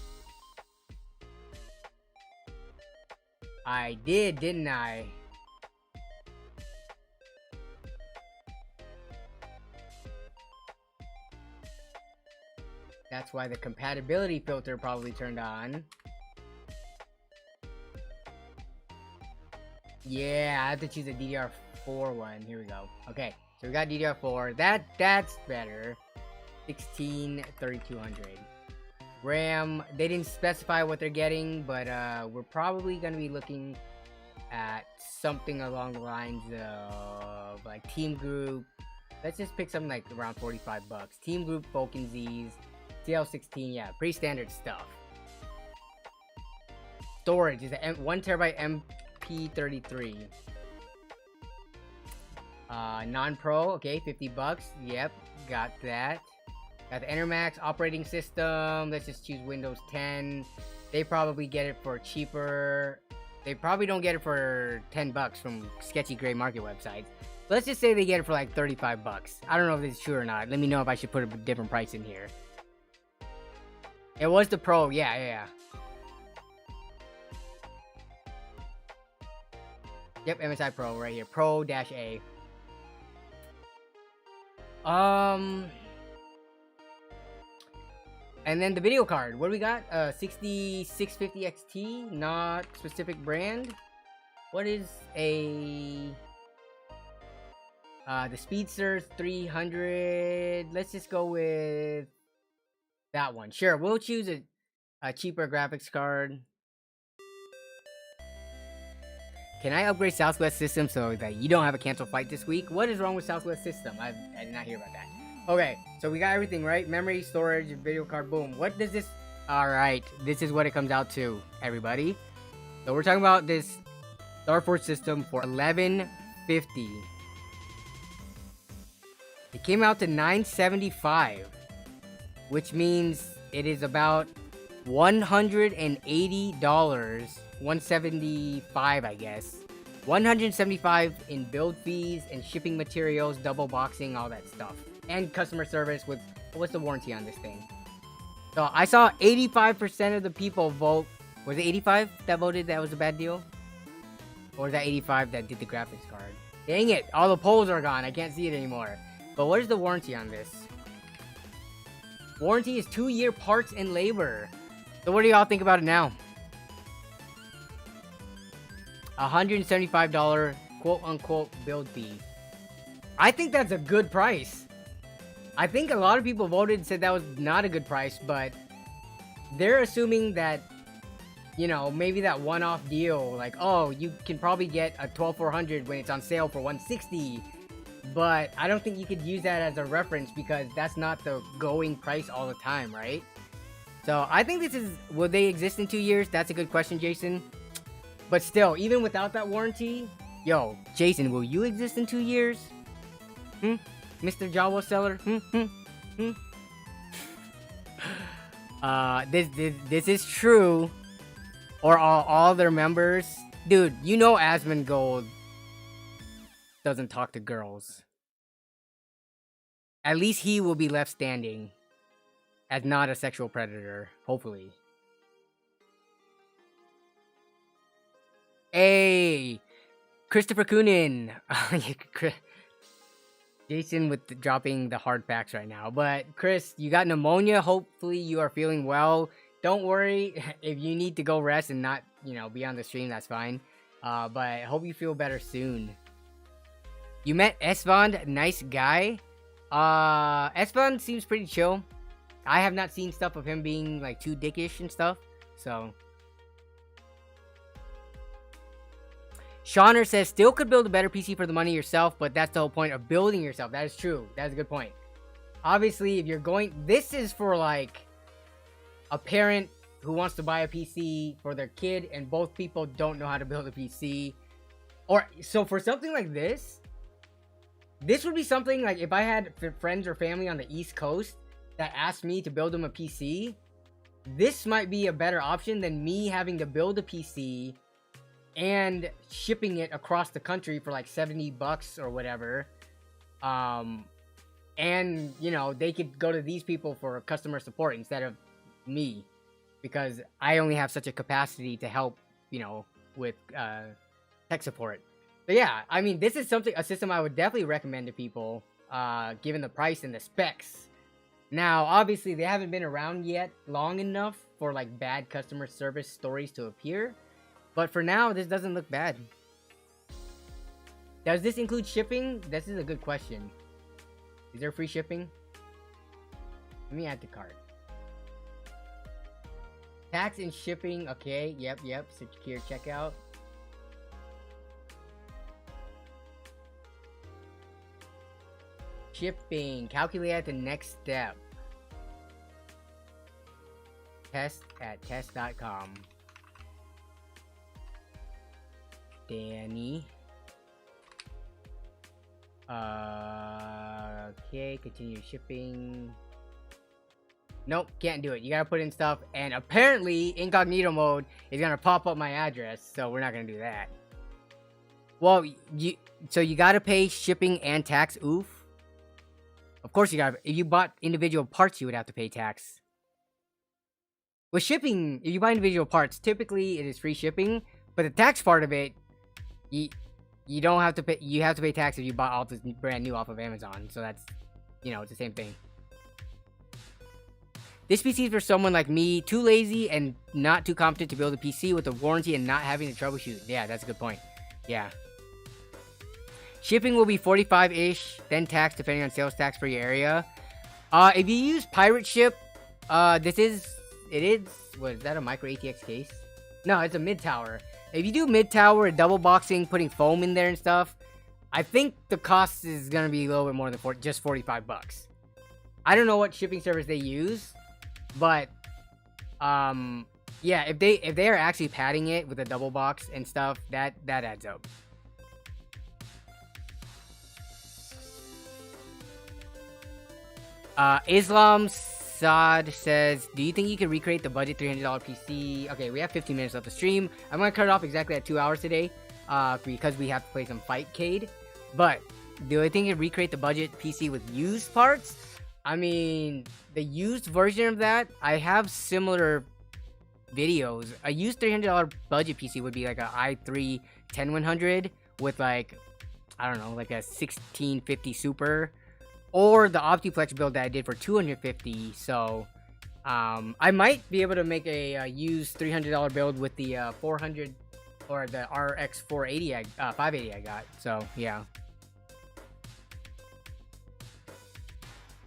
I did, didn't I? That's why the compatibility filter probably turned on. Yeah, I have to choose a DDR4 one. Here we go. Okay, so we got DDR4. That's better. 16 3200. RAM, they didn't specify what they're getting, but we're probably gonna be looking at something along the lines of like Team Group. Let's just pick something like around 45 bucks. Team Group, Vulcan Z's, CL16, yeah, pretty standard stuff. Storage is a 1 terabyte MP33. Non-pro, okay, 50 bucks. Yep, got that. Got the Enermax operating system. Let's just choose Windows 10. They probably get it for cheaper. They probably don't get it for 10 bucks from sketchy gray market websites. Let's just say they get it for like 35 bucks. I don't know if this is true or not. Let me know if I should put a different price in here. It was the Pro. Yeah. Yep, MSI Pro right here. Pro-A. And then the video card. What do we got? 6650 XT, not specific brand. What is a the Speedster 300? Let's just go with that one. Sure, we'll choose a cheaper graphics card. Can I upgrade Southwest System so that you don't have a cancel flight this week? What is wrong with Southwest System? I did not hear about that. Okay, so we got everything, right? Memory, storage, video card, boom. What does this... Alright, this is what it comes out to, everybody. So we're talking about this StarForge system for $1150. It came out to $975, which means it is about $180, $175, I guess. $175 in build fees and shipping materials, double boxing, all that stuff. And customer service with, what's the warranty on this thing? So I saw 85% of the people vote. Was it 85 that voted that was a bad deal? Or was that 85 that did the graphics card? Dang it, all the polls are gone. I can't see it anymore. But what is the warranty on this? Warranty is 2-year parts and labor. So what do y'all think about it now? $175 quote-unquote build fee. I think that's a good price. I think a lot of people voted and said that was not a good price, but they're assuming that, you know, maybe that one-off deal, like, oh, you can probably get a 12400 when it's on sale for $160, but I don't think you could use that as a reference because that's not the going price all the time, right? So I think this is, will they exist in 2 years? That's a good question, Jason. But still, even without that warranty, yo, Jason, will you exist in 2 years? Mr. Jawa seller? This is true. Or all their members. Dude, you know Asmongold doesn't talk to girls. At least he will be left standing as not a sexual predator, hopefully. Hey, Christopher Coonan. Jason with dropping the hard facts right now. But Chris, you got pneumonia. Hopefully you are feeling well. Don't worry if you need to go rest and not, you know, be on the stream. That's fine. But I hope you feel better soon. You met Esvand, nice guy. Esvand seems pretty chill. I have not seen stuff of him being like too dickish and stuff. So. Shauner says, still could build a better PC for the money yourself, but that's the whole point of building yourself. That is true. That's a good point. Obviously, if you're going... This is for, like, a parent who wants to buy a PC for their kid, and both people don't know how to build a PC. Or, so for something like this, this would be something, like, if I had friends or family on the East Coast that asked me to build them a PC, this might be a better option than me having to build a PC and shipping it across the country for like 70 bucks or whatever. And, you know, they could go to these people for customer support instead of me, because I only have such a capacity to help, you know, with tech support. But yeah, I mean, this is a system I would definitely recommend to people, given the price and the specs. Now, obviously, they haven't been around yet long enough for like bad customer service stories to appear. But for now, this doesn't look bad. Does this include shipping? This is a good question. Is there free shipping? Let me add to cart. Tax and shipping. Okay, yep. Secure checkout. Shipping. Calculate at the next step. Test at test.com. Danny. Okay, continue shipping. Nope, can't do it. You gotta put in stuff, and apparently incognito mode is gonna pop up my address, so we're not gonna do that. Well, you gotta pay shipping and tax. Oof. Of course you gotta. If you bought individual parts, you would have to pay tax. With shipping, if you buy individual parts, typically it is free shipping, but the tax part of it, you don't have to pay. You have to pay tax if you bought all this brand new off of Amazon. So that's, it's the same thing. This PC is for someone like me, too lazy and not too competent to build a PC with a warranty and not having to troubleshoot. Yeah, that's a good point. Yeah. Shipping will be 45-ish, then tax depending on sales tax for your area. If you use Pirate Ship, what is that, a micro ATX case? No, it's a mid-tower. If you do mid-tower, double boxing, putting foam in there and stuff, I think the cost is gonna be a little bit more than just $45. I don't know what shipping service they use, but yeah, if they are actually padding it with a double box and stuff, that adds up. Islam Saad says, do you think you can recreate the budget $300 PC? Okay, we have 15 minutes left to stream. I'm gonna cut it off exactly at 2 hours today, because we have to play some Fightcade. But do I think you can recreate the budget PC with used parts? I mean, the used version of that, I have similar videos. A used $300 budget PC would be like a i3 10100 with like, I don't know, like a 1650 Super, or the Optiplex build that I did for $250. So I might be able to make a used $300 build with the 400 or the RX 580 I got. So yeah.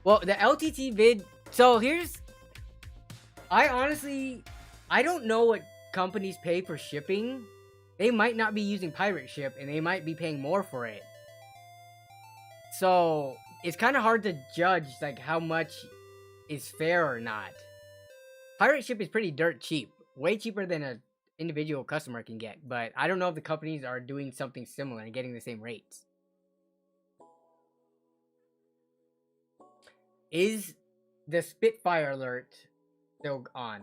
Well, the LTT vid. So I don't know what companies pay for shipping. They might not be using Pirate Ship, and they might be paying more for it. So it's kind of hard to judge like how much is fair or not. Pirate Ship is pretty dirt cheap, way cheaper than an individual customer can get. But I don't know if the companies are doing something similar and getting the same rates. Is the Spitfire alert still on?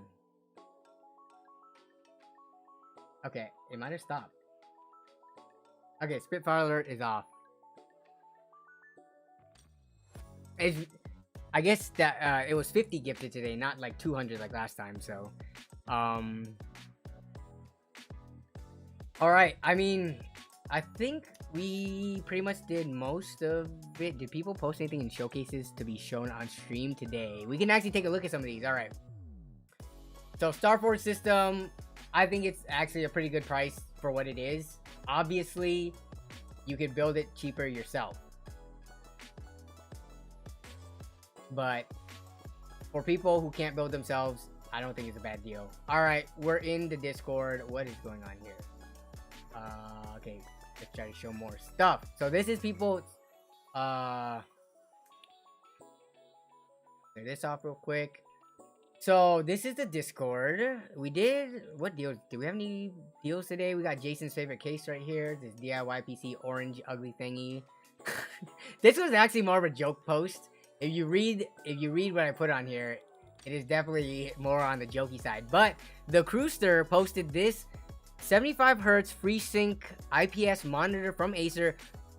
Okay, it might have stopped. Okay, Spitfire alert is off. I guess that it was 50 gifted today, not like 200 like last time. So, all right. I mean, I think we pretty much did most of it. Did people post anything in showcases to be shown on stream today? We can actually take a look at some of these. All right. So StarForge system, I think it's actually a pretty good price for what it is. Obviously, you could build it cheaper yourself. But for people who can't build themselves, I don't think it's a bad deal. All right, we're in the Discord. What is going on here? Okay, let's try to show more stuff. So this is people. Clear this off real quick. So this is the Discord. We did what deals? Do we have any deals today? We got Jason's favorite case right here. This DIY PC orange ugly thingy. This was actually more of a joke post. If you read what I put on here, it is definitely more on the jokey side. But the Crewster posted this 75 Hz FreeSync IPS monitor from Acer.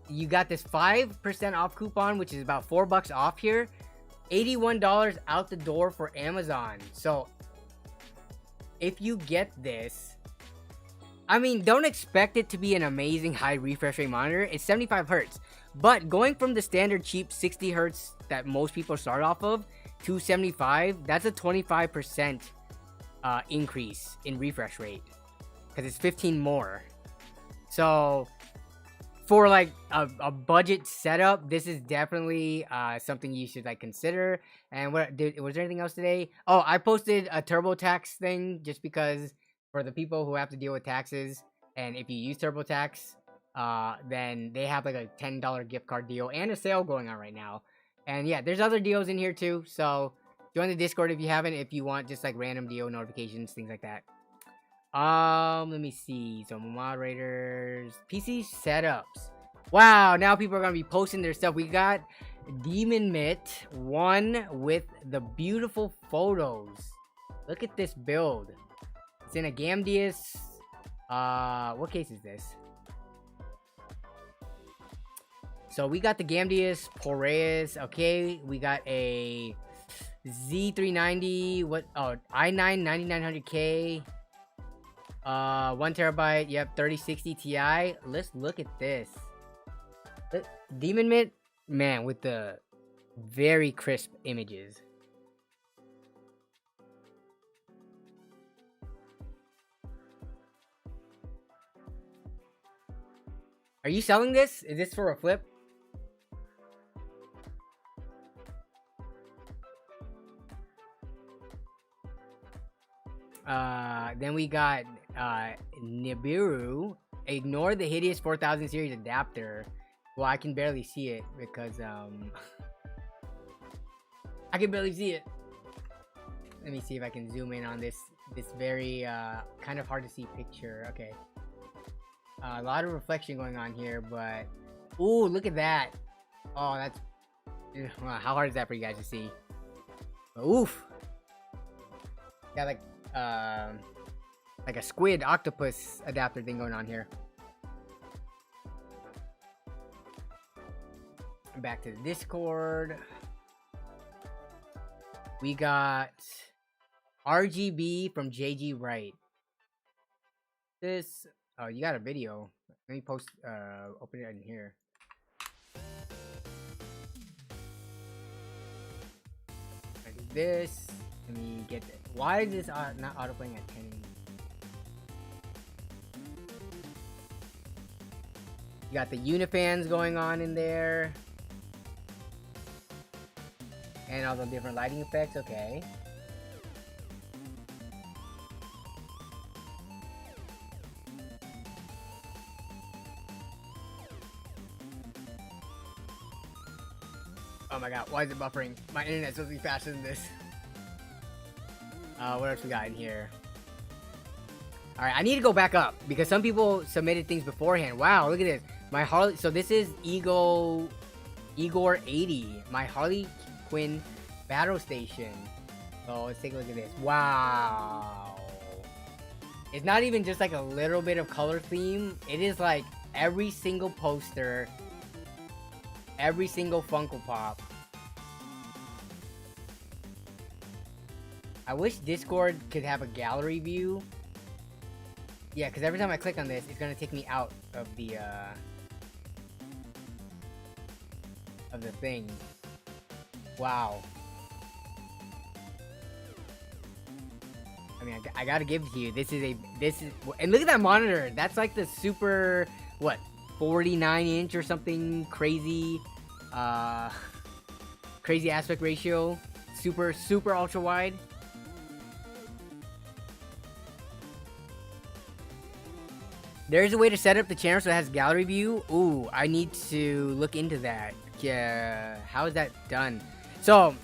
You got this 5% off coupon, which is about $4 off here. $81 out the door for Amazon. So if you get this, I mean, don't expect it to be an amazing high refresh rate monitor. It's 75 Hz. But going from the standard cheap 60 Hz that most people start off of, 275. That's a 25% increase in refresh rate because it's 15 more. So for like a budget setup, this is definitely something you should like consider. And was there anything else today? Oh, I posted a TurboTax thing just because for the people who have to deal with taxes, and if you use TurboTax, then they have like a $10 gift card deal and a sale going on right now. And yeah, there's other deals in here too. So join the Discord if you haven't, if you want just like random deal notifications, things like that. Let me see. So moderators, PC setups. Wow, now people are gonna be posting their stuff. We got Demon Mitt 1 with the beautiful photos. Look at this build. It's in a Gamdius. What case is this? So we got the Gamdius Poreus. Okay, we got a Z390. What? Oh, i9 9900K. 1 terabyte. Yep, 3060 Ti. Let's look at this. Demon Mitt, man, with the very crisp images. Are you selling this? Is this for a flip? Then we got Nibiru. Ignore the hideous 4000 series adapter. Well, I can barely see it because I can barely see it. Let me see if I can zoom in on this very kind of hard to see picture. Okay. A lot of reflection going on here, but ooh, look at that. Oh, that's how hard is that for you guys to see? Oof. Got like a squid octopus adapter thing going on here. Back to the Discord. We got RGB from JG Wright. This, oh, you got a video. Let me post, open it in here. I do this. Let me get this. Why is this not auto playing at 10? You got the Unifans going on in there. And all the different lighting effects, okay. Oh my god, why is it buffering? My internet's supposed to be faster than this. What else we got in here? Alright, I need to go back up because some people submitted things beforehand. Wow, look at this. My Harley, so this is Igor 80. My Harley Quinn battle station. So let's take a look at this. Wow. It's not even just like a little bit of color theme. It is like every single poster, every single Funko Pop. I wish Discord could have a gallery view. Yeah, because every time I click on this, it's gonna take me out of the thing. Wow. I mean, I gotta give it to you. This is, and look at that monitor. That's like the super, what, 49-inch or something crazy, crazy aspect ratio. Super ultra wide. There's a way to set up the channel so it has gallery view. Ooh, I need to look into that. Yeah, how is that done? So,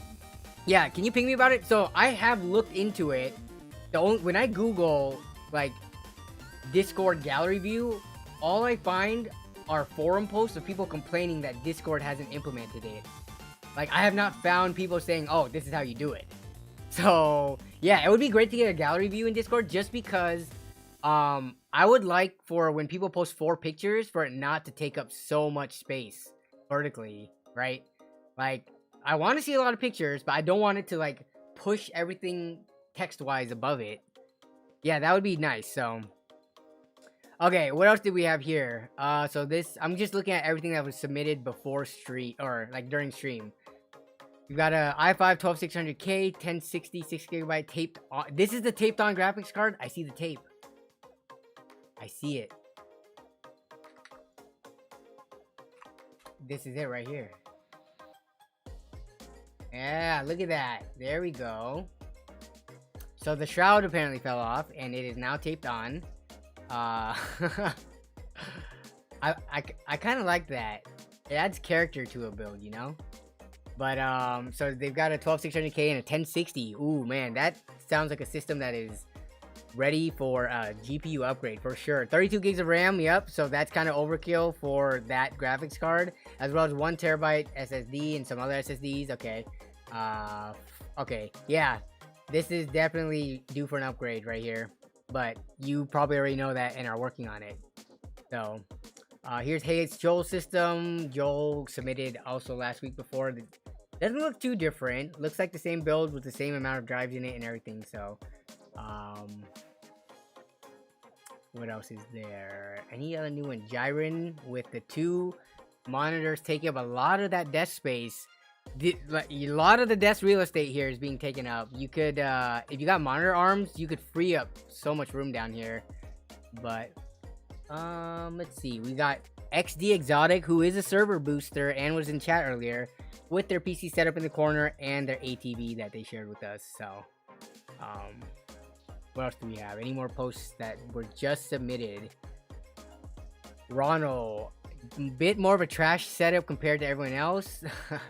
yeah, can you ping me about it? So, I have looked into it. When I Google, like, Discord gallery view, all I find are forum posts of people complaining that Discord hasn't implemented it. Like, I have not found people saying, oh, this is how you do it. So, yeah, it would be great to get a gallery view in Discord just because, I would like for when people post 4 pictures for it not to take up so much space vertically, right? Like, I want to see a lot of pictures, but I don't want it to, like, push everything text-wise above it. Yeah, that would be nice, so. Okay, what else did we have here? So this, I'm just looking at everything that was submitted before stream, or, like, during stream. We've got a i5 12600K 1060 6GB taped on. This is the taped on graphics card. I see the tape. I see it. This is it right here. Yeah, look at that. There we go. So the shroud apparently fell off, and it is now taped on. I kind of like that. It adds character to a build, you know. But so they've got a 12600K and a 1060. Ooh man, that sounds like a system that is ready for a GPU upgrade for sure. 32 gigs of RAM, yep. So that's kind of overkill for that graphics card, as well as 1 terabyte SSD and some other SSDs. Okay, okay, yeah, this is definitely due for an upgrade right here. But you probably already know that and are working on it. So here's Hyte's Joel system. Joel submitted also last week before. Doesn't look too different. Looks like the same build with the same amount of drives in it and everything. So what else is there? Any other new one? Gyron with the 2 monitors taking up a lot of that desk space. A lot of the desk real estate here is being taken up. You could, if you got monitor arms, you could free up so much room down here. But let's see. We got XD Exotic, who is a server booster and was in chat earlier, with their PC setup in the corner and their ATV that they shared with us. So what else do we have? Any more posts that were just submitted? Ronald, bit more of a trash setup compared to everyone else,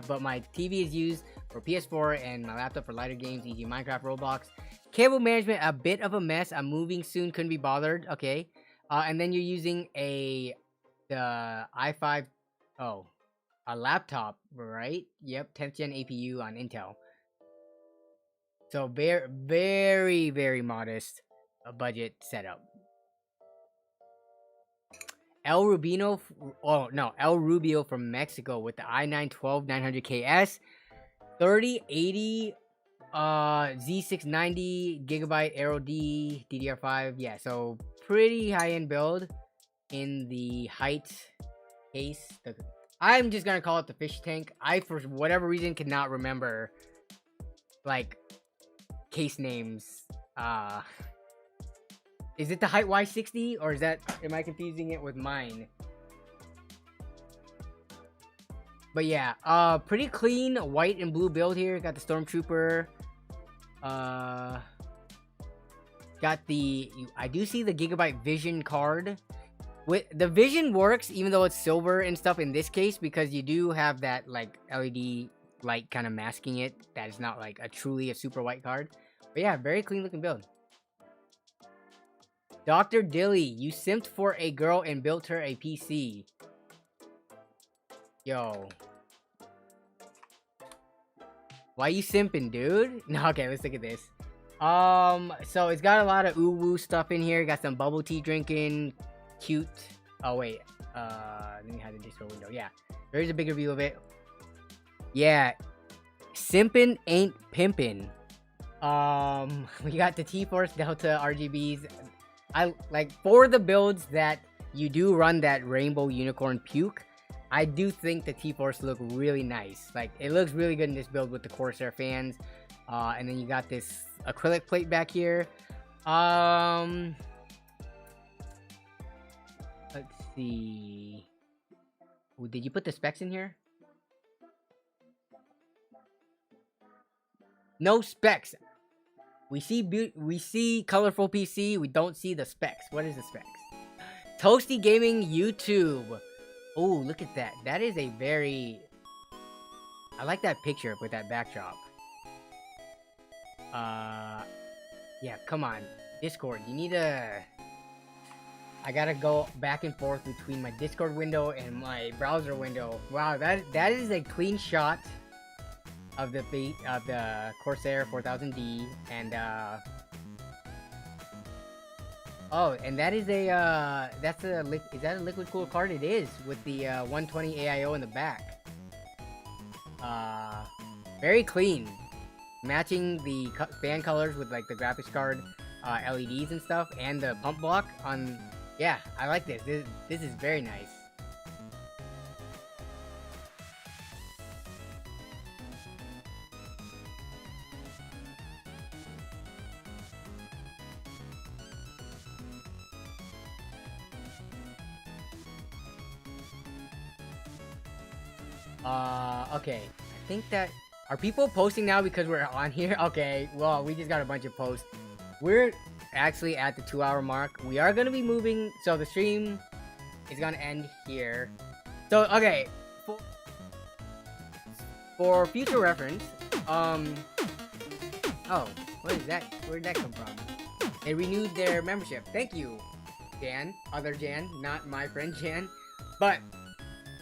but my TV is used for PS4 and my laptop for lighter games, e.g. Minecraft, Roblox. Cable management, a bit of a mess. I'm moving soon, couldn't be bothered. Okay. And then you're using the i5, a laptop, right? Yep, 10th gen APU on Intel. So very, very, very modest budget setup. El Rubio from Mexico with the i9 12900KS, 3080 Z690 gigabyte Aero D DDR5. Yeah, so pretty high-end build in the Hyte case. I'm just gonna call it the fish tank. I, for whatever reason, cannot remember like case names. Is it the Hyte Y60 or is that, am I confusing it with mine? But yeah, pretty clean white and blue build here. Got the Stormtrooper. Got the, I do see the Gigabyte Vision card. With the Vision works even though it's silver and stuff in this case, because you do have that like LED light kind of masking it. That is not like truly a super white card. But yeah, very clean looking build. Dr. Dilly, you simped for a girl and built her a PC. Yo. Why you simping, dude? No, okay, let's look at this. So it's got a lot of ooh-woo stuff in here. Got some bubble tea drinking. Cute. Oh, wait. Let me hide the Discord window. Yeah. There's a bigger view of it. Yeah. Simping ain't pimping. We got the T-Force Delta RGBs. I like, for the builds that you do run that rainbow unicorn puke, I do think the T-Force look really nice. Like, it looks really good in this build with the Corsair fans. And then you got this acrylic plate back here. Let's see. Ooh, did you put the specs in here? No specs. We see colorful PC. We don't see the specs. What is the specs? Toasty Gaming YouTube. Oh, look at that. That is a very... I like that picture with that backdrop. Yeah, come on. Discord, you need a... I gotta go back and forth between my Discord window and my browser window. Wow, that is a clean shot of the Corsair 4000D, and oh, and that is a is that a liquid cooled card? It is, with the 120 AIO in the back. Very clean, matching the fan colors with like the graphics card LEDs and stuff, and the pump block on. Yeah, I like this. This is very nice. Okay. I think that... Are people posting now because we're on here? Okay, well, we just got a bunch of posts. We're actually at the 2-hour mark. We are going to be moving... So the stream is going to end here. So, okay. For future reference, oh, what is that? Where did that come from? They renewed their membership. Thank you, Jan. Other Jan, not my friend Jan. But,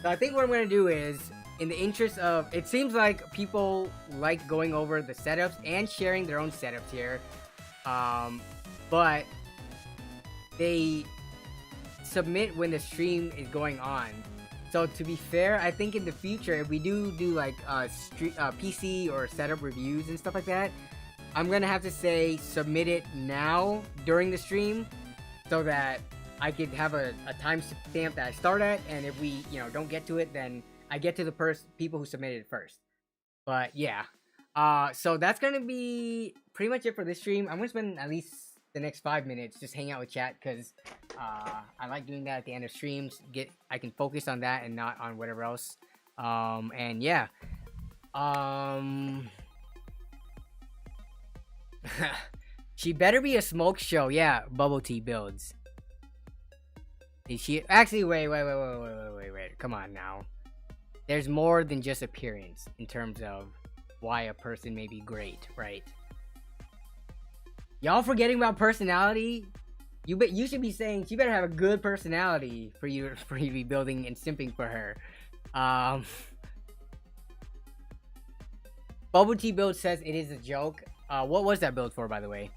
so I think what I'm going to do is, in the interest of, it seems like people like going over the setups and sharing their own setups here. But they submit when the stream is going on. So to be fair, I think in the future, if we do like PC or setup reviews and stuff like that, I'm gonna have to say submit it now during the stream, so that I could have a time stamp that I start at, and if we don't get to it, then I get to the people who submitted it first. But yeah, so that's gonna be pretty much it for this stream. I'm gonna spend at least the next 5 minutes just hang out with chat, because I like doing that at the end of streams. I can focus on that and not on whatever else. And yeah, she better be a smoke show. Yeah, bubble tea builds. Is she actually? Wait. Come on now. There's more than just appearance in terms of why a person may be great, right? Y'all forgetting about personality? You should be saying she better have a good personality for you to be building and simping for her. Bubble tea build says it is a joke. What was that build for, by the way?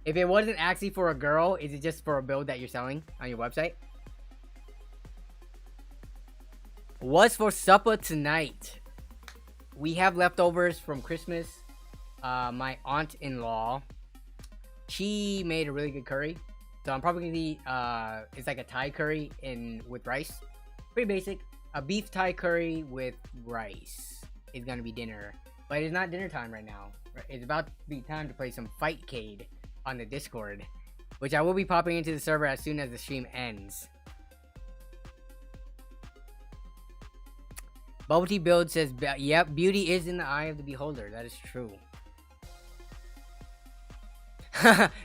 If it wasn't actually for a girl, is it just for a build that you're selling on your website? What's for supper tonight? We have leftovers from Christmas. My aunt-in-law, she made a really good curry. So I'm probably gonna be, it's like a Thai curry with rice. Pretty basic. A beef Thai curry with rice is gonna be dinner. But it's not dinner time right now. It's about to be time to play some Fightcade on the Discord, which I will be popping into the server as soon as the stream ends. Bubble Tea Build says, yep, beauty is in the eye of the beholder. That is true.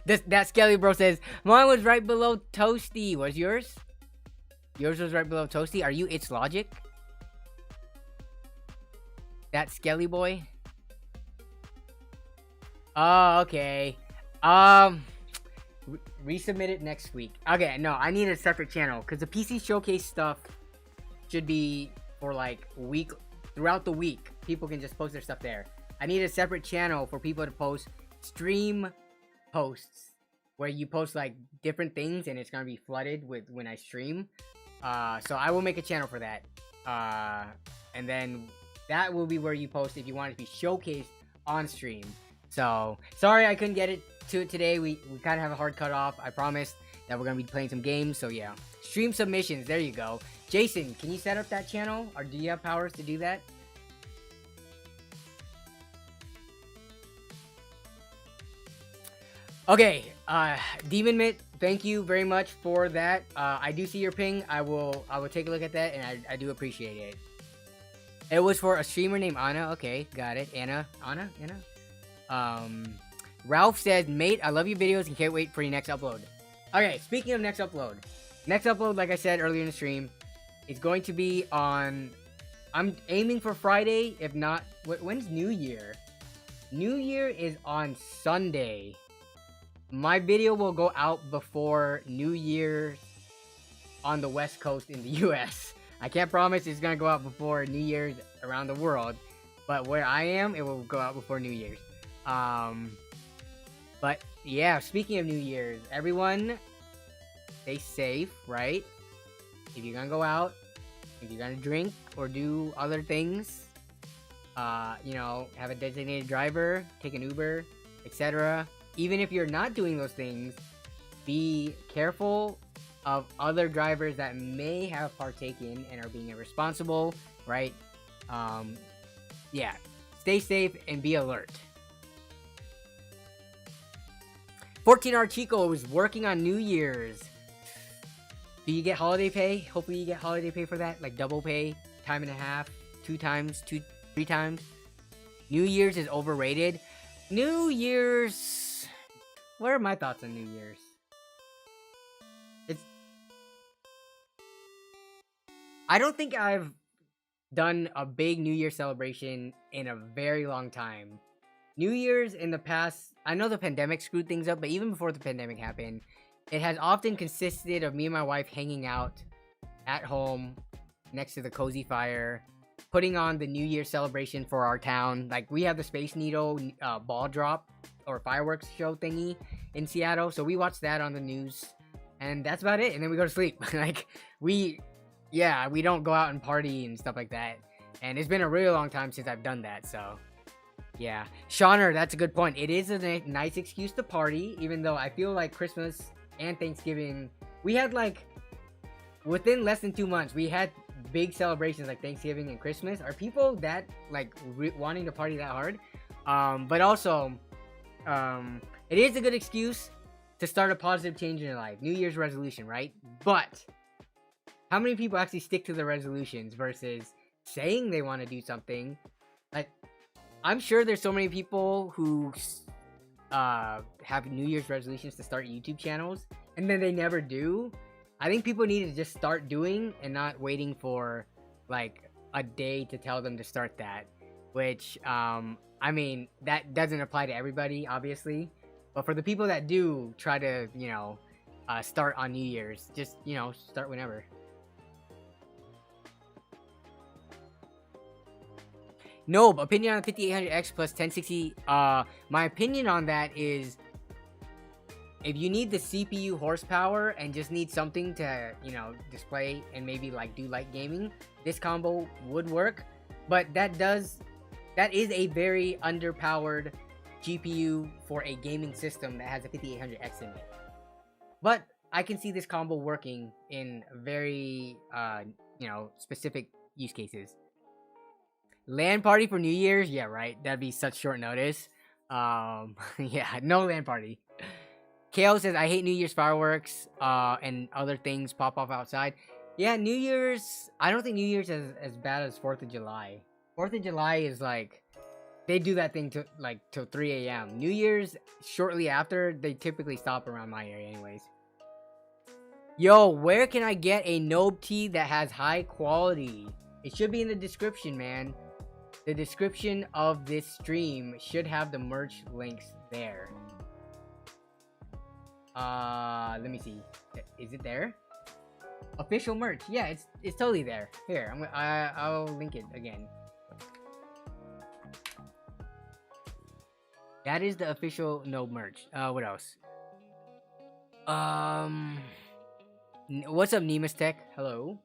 That Skelly Bro says, mine was right below Toasty. Was yours? Yours was right below Toasty. Are you It's Logic? That Skelly Boy? Oh, okay. Resubmit it next week. Okay, no, I need a separate channel, because the PC Showcase stuff should be for like throughout the week. People can just post their stuff there. I need a separate channel for people to post stream posts, where you post like different things and it's gonna be flooded with when I stream. So I will make a channel for that. And then that will be where you post if you want it to be showcased on stream. So sorry I couldn't get it to it today. We kind of have a hard cutoff. I promised that we're gonna be playing some games. So yeah, stream submissions. There you go. Jason, can you set up that channel, or do you have powers to do that? Okay, Demon Mitt, thank you very much for that. I do see your ping. I will take a look at that, and I do appreciate it. It was for a streamer named Anna. Okay, got it. Anna. Ralph says, mate, I love your videos and can't wait for your next upload. Okay, speaking of next upload, like I said earlier in the stream, is going to be on, I'm aiming for Friday, if not, when's New Year? New Year is on Sunday. My video will go out before New Year's on the West Coast in the US. I can't promise it's gonna go out before New Year's around the world, but where I am, it will go out before New Year's. But yeah, speaking of New Year's, everyone stay safe, right? If you're gonna go out, if you're gonna drink or do other things, have a designated driver, take an Uber, etc. Even if you're not doing those things, be careful of other drivers that may have partaken and are being irresponsible, right? Yeah, stay safe and be alert. 14R Chico was working on New Year's. Do you get holiday pay? Hopefully you get holiday pay for that, like double pay, time and a half, 2 times, 3 times. New Year's is overrated. New Year's, what are my thoughts on New Year's? I don't think I've done a big New Year celebration in a very long time. New Year's in the past, I know the pandemic screwed things up, but even before the pandemic happened, it has often consisted of me and my wife hanging out at home next to the cozy fire, putting on the New Year celebration for our town. Like, we have the Space Needle ball drop or fireworks show thingy in Seattle, so we watch that on the news, and that's about it. And then we go to sleep. Like, we don't go out and party and stuff like that. And it's been a really long time since I've done that, so yeah. Shauner, that's a good point. It is a nice excuse to party, even though I feel like Christmas and Thanksgiving, we had like, within less than 2 months, we had big celebrations like Thanksgiving and Christmas. Are people that like wanting to party that hard? But also, it is a good excuse to start a positive change in your life. New Year's resolution, right? But how many people actually stick to the resolutions versus saying they want to do something? Like, I'm sure there's so many people who have New Year's resolutions to start YouTube channels, and then they never do. I think people need to just start doing and not waiting for like a day to tell them to start that. Which, I mean, that doesn't apply to everybody, obviously. But for the people that do try to, you know, start on New Year's, just, you know, start whenever. No, opinion on the 5800X plus 1060. My opinion on that is, if you need the CPU horsepower and just need something to, you know, display and maybe like do light gaming, this combo would work. But that is a very underpowered GPU for a gaming system that has a 5800X in it. But I can see this combo working in very, you know, specific use cases. LAN party for New Year's? Yeah, right. That'd be such short notice. Yeah, no LAN party. KO says, I hate New Year's fireworks and other things pop off outside. Yeah, New Year's, I don't think New Year's is as bad as 4th of July. 4th of July is like, they do that thing to like till 3 a.m. New Year's, shortly after, they typically stop around my area anyways. Yo, where can I get a Nobe tee that has high quality? It should be in the description, man. The description of this stream should have the merch links there. Let me see. Is it there? Official merch. Yeah, it's totally there. Here, I'll link it again. That is the official Nobe merch. What else? What's up, Nemus Tech? Hello.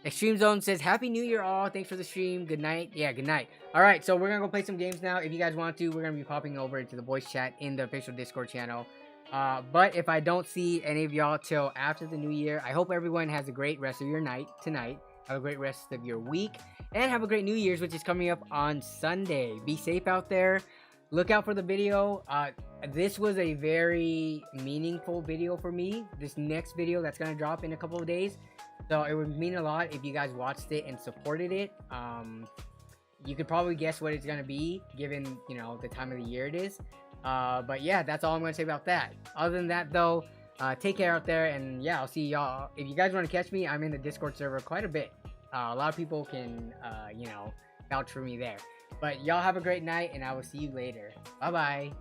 Extreme Zone says, Happy New Year all. Thanks for the stream. Good night. Yeah, good night. Alright, so we're gonna go play some games now. If you guys want to, we're gonna be popping over to the voice chat in the official Discord channel. But if I don't see any of y'all till after the new year, I hope everyone has a great rest of your night tonight. Have a great rest of your week. And have a great New Year's, which is coming up on Sunday. Be safe out there. Look out for the video. This was a very meaningful video for me. This next video that's gonna drop in a couple of days. So it would mean a lot if you guys watched it and supported it. You could probably guess what it's gonna be, given, you know, the time of the year it is. But yeah, that's all I'm gonna say about that. Other than that, though, take care out there, and yeah, I'll see y'all. If you guys want to catch me, I'm in the Discord server quite a bit. A lot of people can, you know, vouch for me there. But y'all have a great night, and I will see you later. Bye bye.